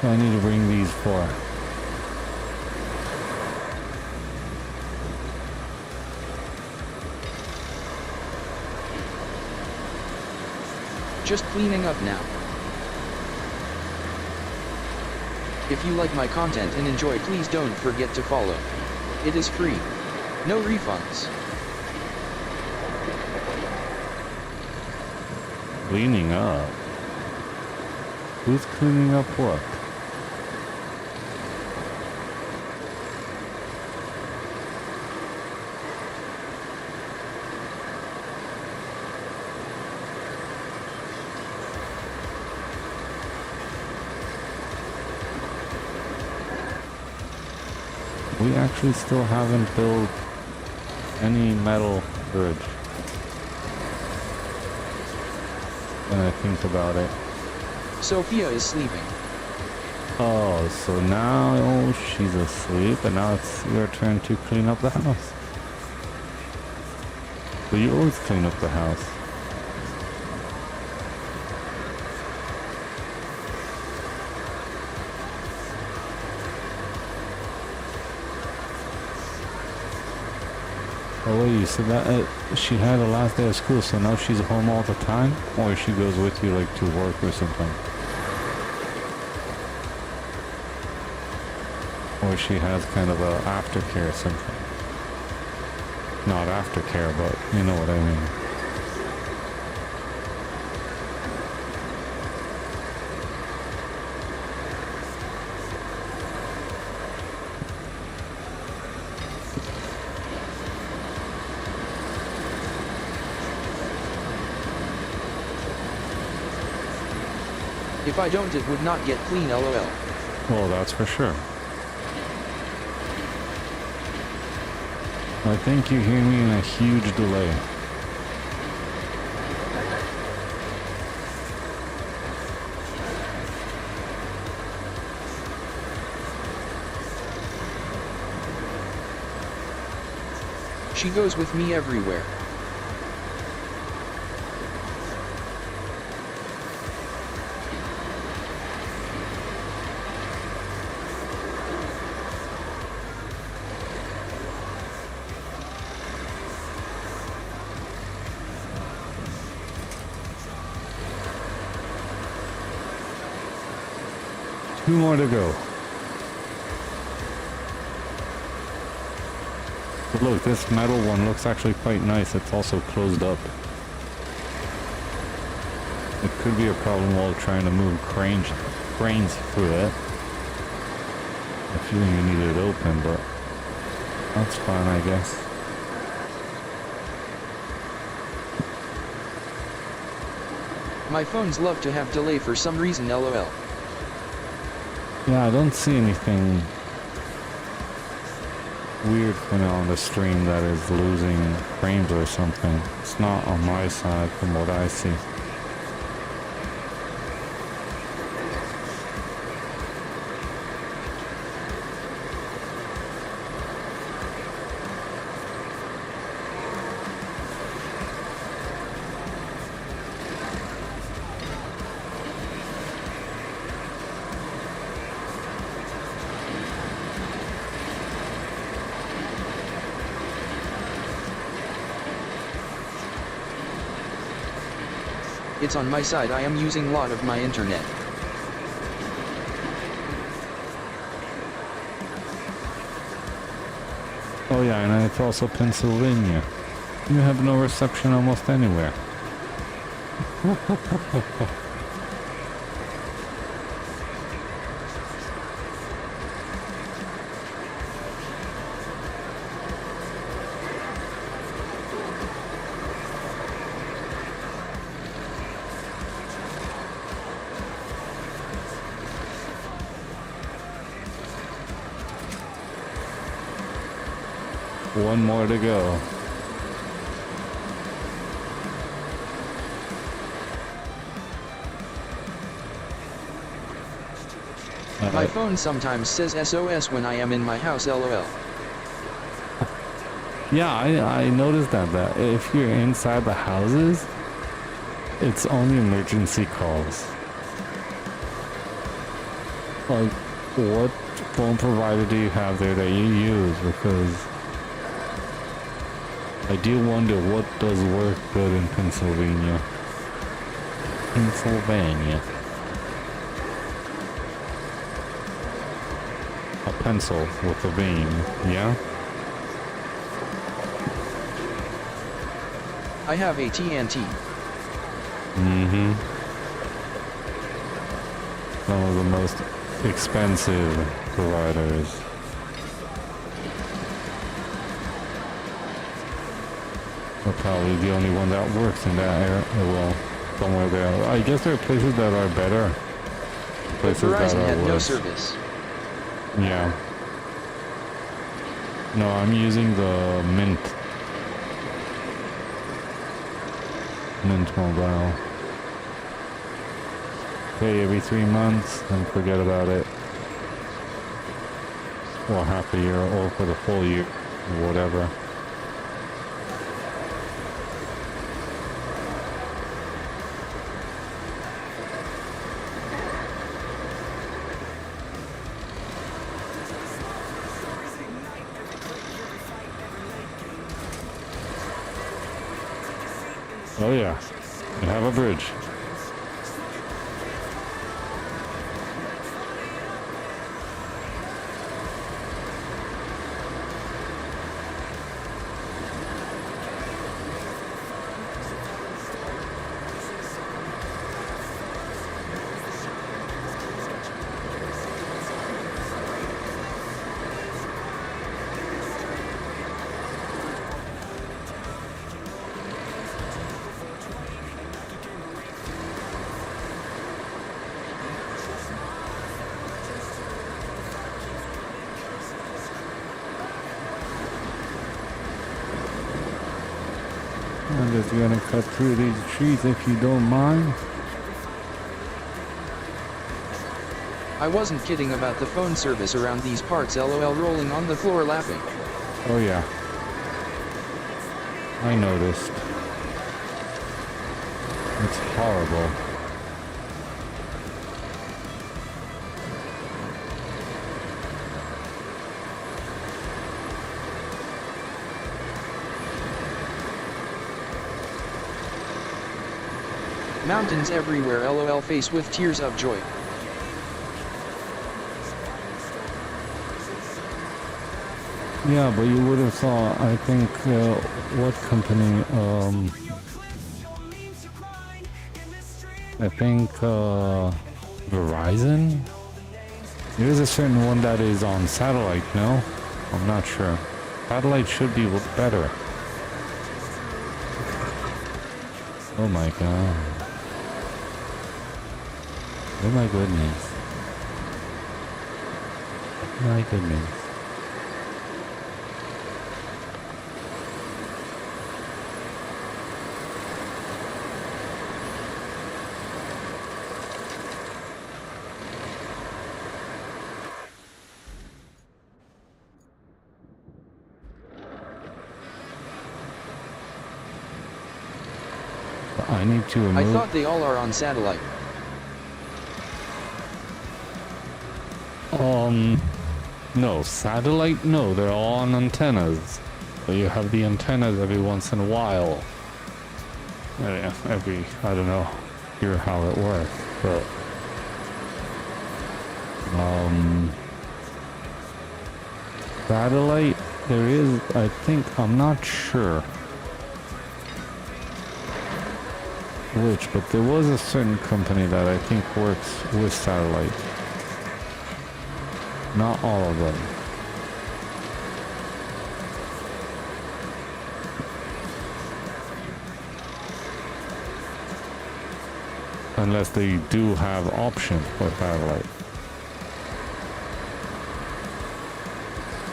So I need to bring these four. Just cleaning up now. If you like my content and enjoy, please don't forget to follow. It is free. No refunds. Cleaning up? Who's cleaning up what? We actually still haven't built any metal bridge. When I think about it. Sophia is sleeping. Oh, so now she's asleep and now it's your turn to clean up the house. But you always clean up the house. Oh wait, you said that she had a last day of school, so now she's home all the time? Or she goes with you like to work or something? Or she has kind of a aftercare or something? Not aftercare, but you know what I mean. If I don't, it would not get clean, lol. Well, that's for sure. I think you hear me in a huge delay. She goes with me everywhere. Two more to go. But look, this metal one looks actually quite nice. It's also closed up. It could be a problem while trying to move cranes through it. I feel you need it open, but that's fine, I guess. My phones love to have delay for some reason, lol. Yeah, I don't see anything weird for now on the stream that is losing frames or something. It's not on my side from what I see. It's on my side. I am using lot of my internet. Oh yeah, and it's also Pennsylvania. You have no reception almost anywhere. One more to go. My phone sometimes says SOS when I am in my house, LOL. Yeah, I noticed that if you're inside the houses, it's only emergency calls. Like, what phone provider do you have there that you use? Because I do wonder what does work good in Pennsylvania. Pennsylvania. A pencil with a vein, yeah? I have AT&T. Mm-hmm. Some of the most expensive providers. But probably the only one that works in that area. Well, somewhere there. I guess there are places that are better. Places that Verizon are had no worse. service. Yeah. No, I'm using the Mint Mobile. Pay every 3 months and forget about it. Or half a year, or for the full year, or whatever. Oh yeah, we have a bridge. I'm just gonna cut through these trees if you don't mind. I wasn't kidding about the phone service around these parts, LOL, rolling on the floor laughing. Oh yeah. I noticed. It's horrible. Mountains everywhere, LOL, face with tears of joy. Yeah, but you would have thought, I think, what company, I think, Verizon? There is a certain one that is on satellite, no? I'm not sure. Satellite should be better. Oh my god. Oh my goodness. My goodness. I need to remove... I thought they all are on satellite. No, satellite? No, they're all on antennas. But you have the antennas every once in a while. Every, I don't know, sure how it works, but satellite, there is, I think, I'm not sure which, but there was a certain company that I think works with satellite. Not all of them. Unless they do have options for satellite.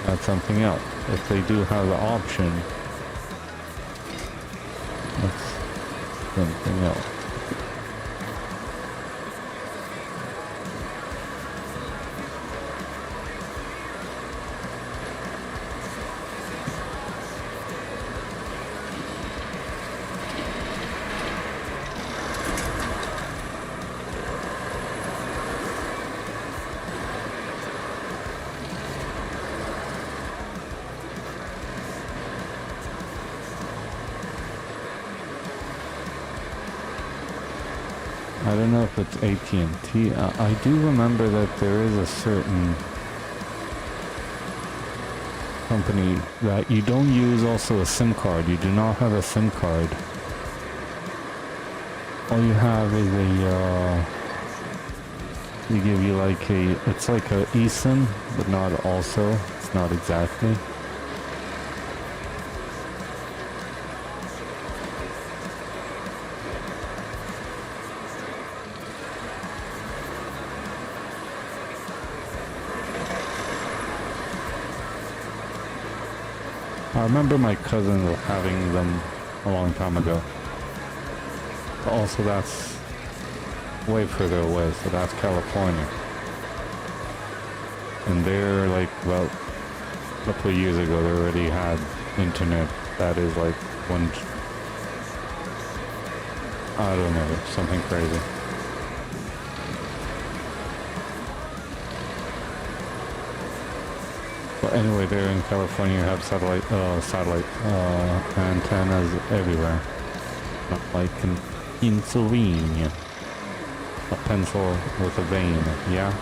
That's something else. If they do have the option, that's something else. I don't know if it's AT&T. I do remember that there is a certain company that you don't use also a SIM card. You do not have a SIM card. All you have is a, they give you like a, it's like a eSIM, but not also. It's not exactly. I remember my cousin having them a long time ago. But also that's way further away, so that's California. And they're like, well, a couple of years ago they already had internet that is like one, I don't know, something crazy. But anyway, there in California you have satellite antennas everywhere. Not like in Pennsylvania. A pencil with a vein, yeah?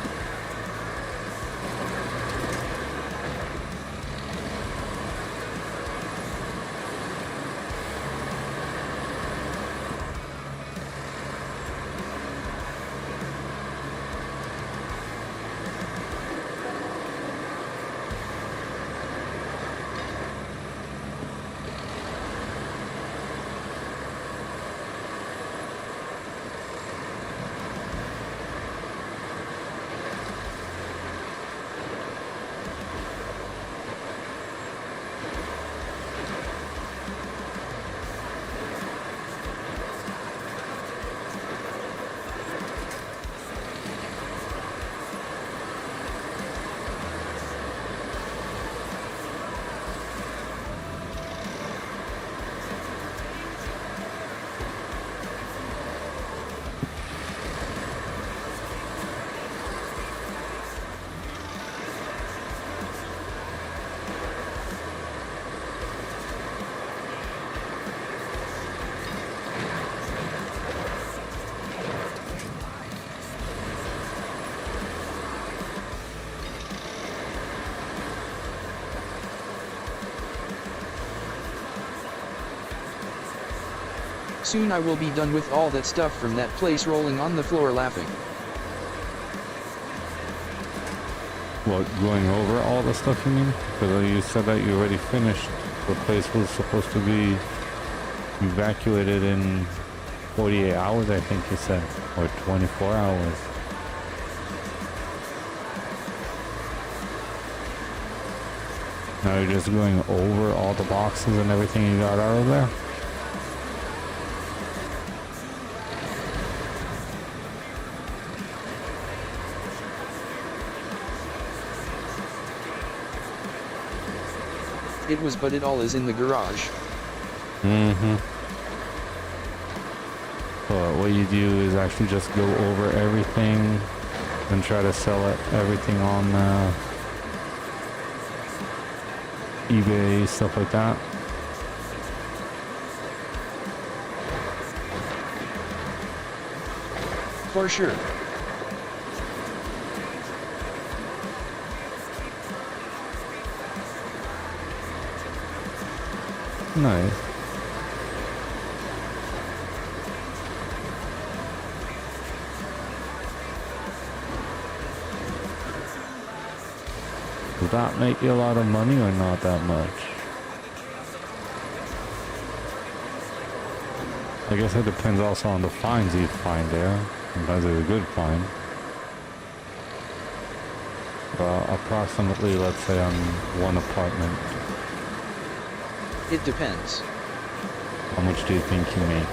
Soon I will be done with all that stuff from that place, rolling on the floor laughing. What, going over all the stuff you mean? Because you said that you already finished. The place was supposed to be evacuated in 48 hours, I think you said. Or 24 hours. Now you're just going over all the boxes and everything you got out of there? It was, but it all is in the garage. Mm-hmm. But what you do is actually just go over everything and try to sell it, everything on eBay, stuff like that. For sure. Nice. Does that make you a lot of money or not that much? I guess it depends also on the finds you find there. Sometimes it's a good find. But approximately, let's say on one apartment, It depends. how much do you think you make?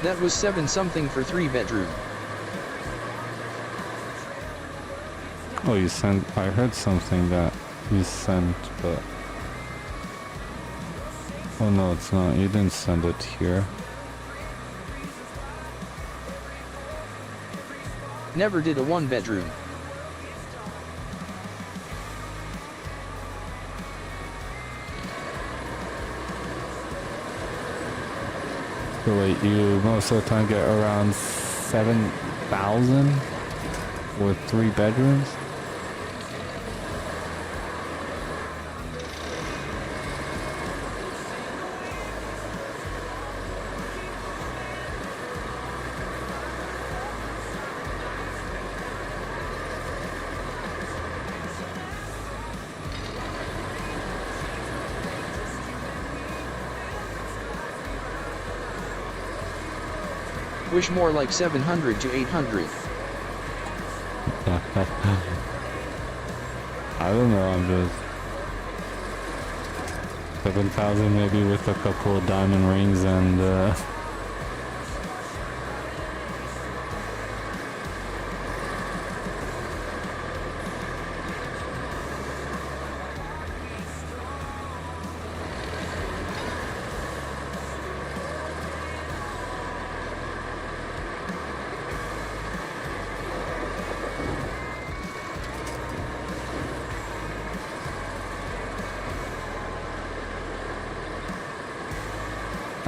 That was 7 something for 3 bedroom. Oh, you sent, I heard something that you sent, but... Oh no, it's not, you didn't send it here. Never did a 1 bedroom. So wait, you most of the time get around 7,000 with 3 bedrooms? Wish more like 700 to 800. I don't know, I'm just... 7,000 maybe with a couple of diamond rings and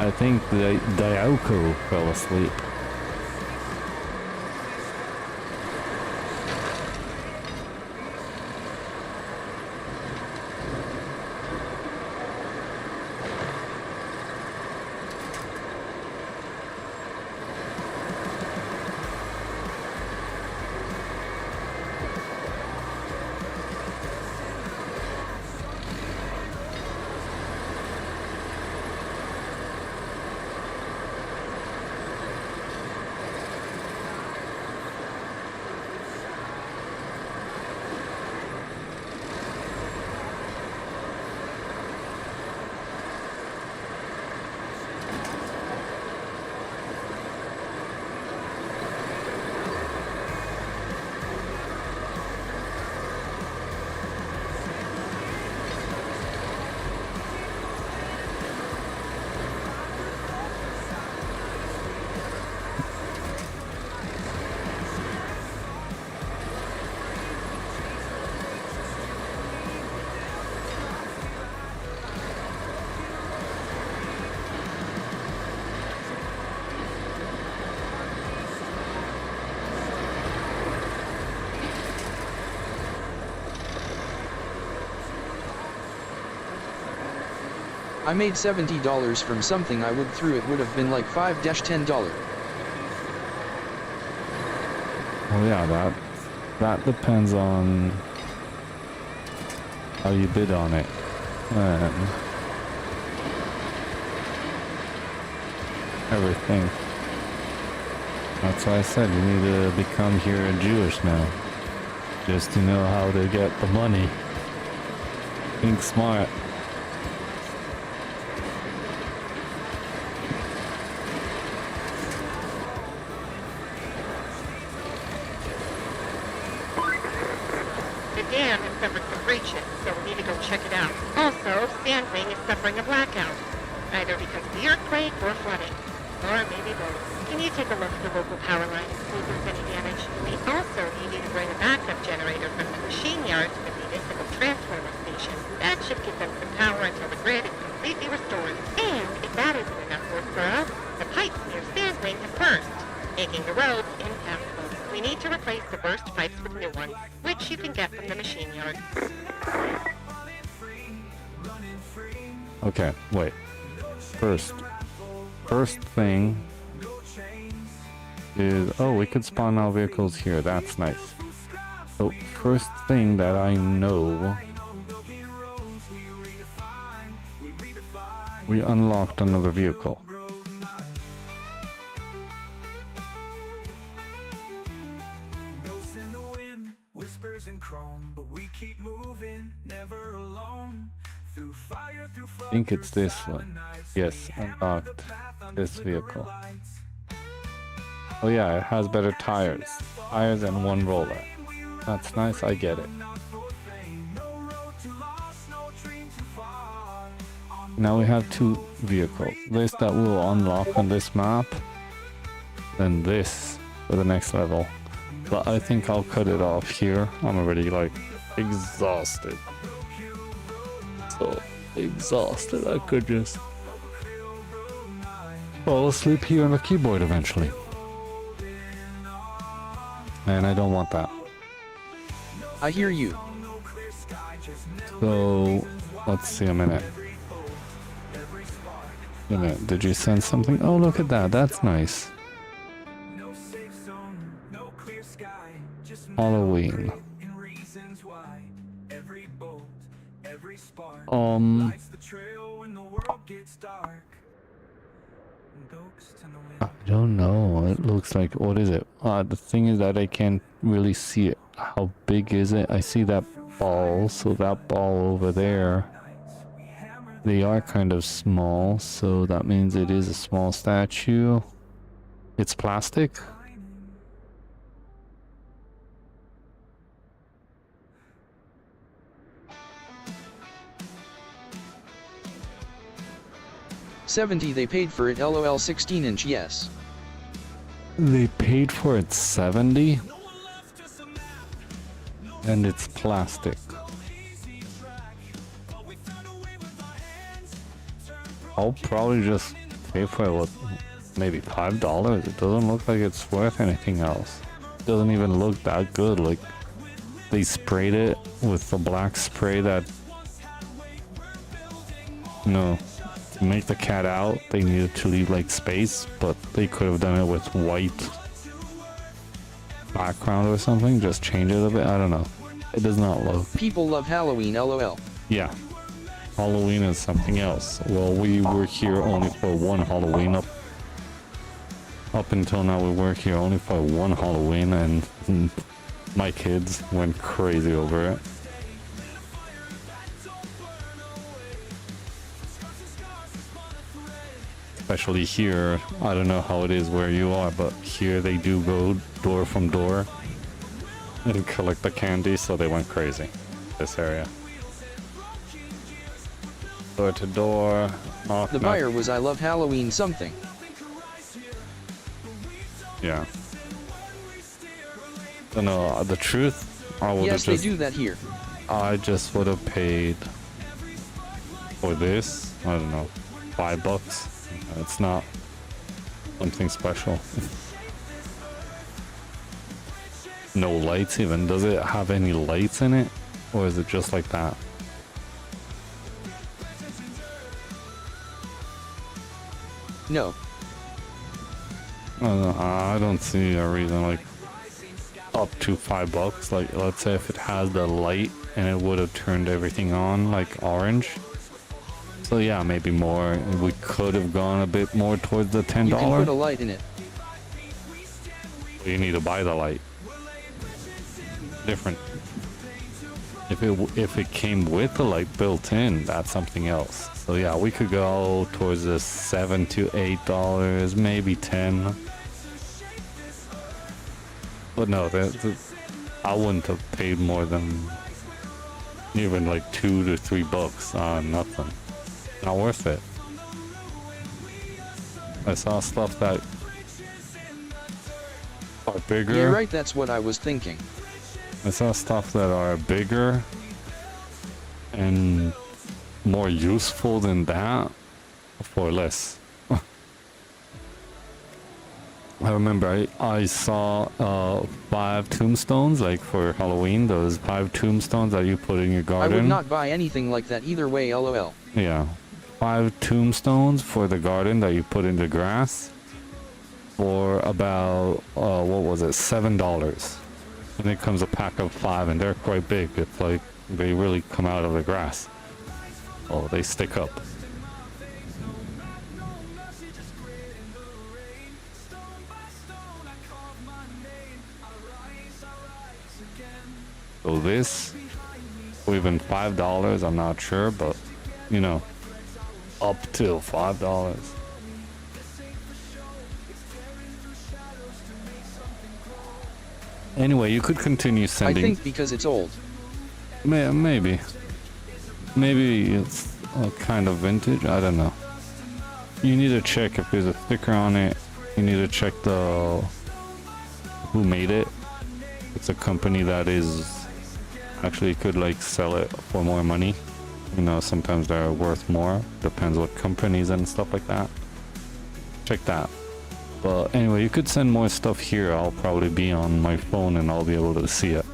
I think the Dioko fell asleep. I made $70 from something I would through, it would have been like $5-10. Oh yeah, that depends on how you bid on it. And everything. That's why I said you need to become here a Jewish now. Just to know how to get the money. Think smart. The dam has suffered some breaches, so we need to go check it out. Also, Sandwing is suffering a blackout, either because of the earthquake or flooding, or maybe both. Can you take a look at the local power line and see if there's any damage? We also need you to bring a backup generator from the machine yard to the municipal transformer station. That should give them some power until the grid is completely restored. And if that isn't enough work for us, the pipes near Sandwing have burst, making the roads impassable. We need to replace the burst pipes with new ones, which you can get from the machine yard. Okay, wait. First thing is, oh, we could spawn our vehicles here. That's nice. So first thing that I know, we unlocked another vehicle. I think it's this one. Yes, unlocked this vehicle. Oh yeah, it has better tires. Tires and one roller. That's nice, I get it. Now we have two vehicles. This that we'll unlock on this map. Then this for the next level. But I think I'll cut it off here. I'm already like exhausted. So exhausted I could just fall asleep here on the keyboard eventually. And I don't want that. I hear you. So let's see a minute. A minute, did you send something? Oh, look at that, that's nice. Halloween. I don't know. It looks like, what is it? The thing is that I can't really see it. How big is it? I see that ball, so that ball over there. They are kind of small, so that means it is a small statue. It's plastic? $70 they paid for it, lol. 16-inch, yes. They paid for it 70? And it's plastic. I'll probably just pay for it with maybe $5. It doesn't look like it's worth anything else. It doesn't even look that good. Like, they sprayed it with the black spray that, you know, to make the cat out, they needed to leave like space, but they could have done it with white background or something. Just change it a bit. I don't know. It does not look. People love Halloween, lol. Yeah. Halloween is something else. Well, we were here only for one Halloween. Up until now, we were here only for one Halloween, and my kids went crazy over it. Especially here, I don't know how it is where you are, but here they do go door from door and collect the candy, so they went crazy. This area. Door to door. Knock, The knock. buyer was I love Halloween something. Yeah. So no, the truth, I would have Yes, they just... do that here. I just would have paid for this, I don't know, $5. It's not something special. No lights even. Does it have any lights in it? Or is it just like that? No. I don't see a reason, like, up to $5. Like, let's say if it has the light and it would have turned everything on, like, orange. So yeah, maybe more. We could have gone a bit more towards the $10. You can put a light in it. You need to buy the light. Different. If it came with the light built in, that's something else. So yeah, we could go towards the $7 to $8, maybe 10. But no, I wouldn't have paid more than even like $2 to $3 on nothing. Not worth it. I saw stuff that are bigger. Yeah, right, that's what I was thinking. I saw stuff that are bigger and more useful than that for less. I remember I saw 5 tombstones, like for Halloween, those 5 tombstones that you put in your I garden. would not buy anything like that either way, lol. Yeah, 5 tombstones for the garden that you put in the grass for about, what was it, $7. And it comes a pack of 5 and they're quite big. It's like they really come out of the grass. Oh, they stick up. So this, or even $5, I'm not sure, but you know, up till $5. Anyway, you could continue I sending. think because it's old. Maybe it's kind of vintage. I don't know. You need to check if there's a sticker on it. You need to check who made it. It's a company that is actually could like sell it for more money. You know, sometimes they're worth more. Depends what companies and stuff like that. Check that. But anyway, you could send more stuff here. I'll probably be on my phone and I'll be able to see it.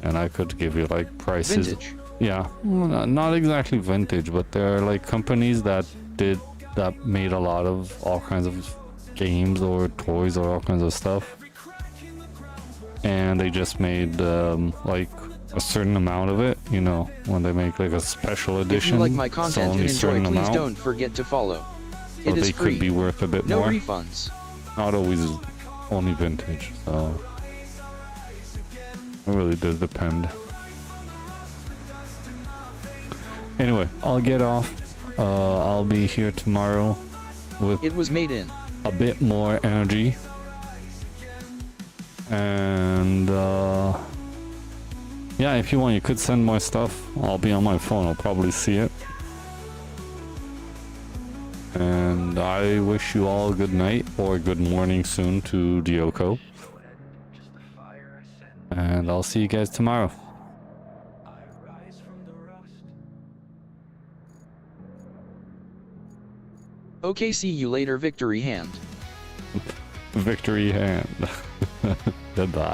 And I could give you like prices. Vintage. Yeah, well, not exactly vintage, but there are like companies that made a lot of all kinds of games or toys or all kinds of stuff. And they just made like a certain amount of it, you know, when they make like a special edition. If you like my it's content only and a enjoy, certain please amount. don't forget to follow. So It is they free. could be worth a bit No more. refunds. Not always only vintage, so it really does depend. Anyway, I'll get off. I'll be here tomorrow with It was made in. a bit more energy. And yeah, if you want, you could send more stuff. I'll be on my phone. I'll probably see it. And I wish you all a good night or good morning soon to Dioko. And I'll see you guys tomorrow. Okay, see you later, victory hand. Victory hand. Goodbye.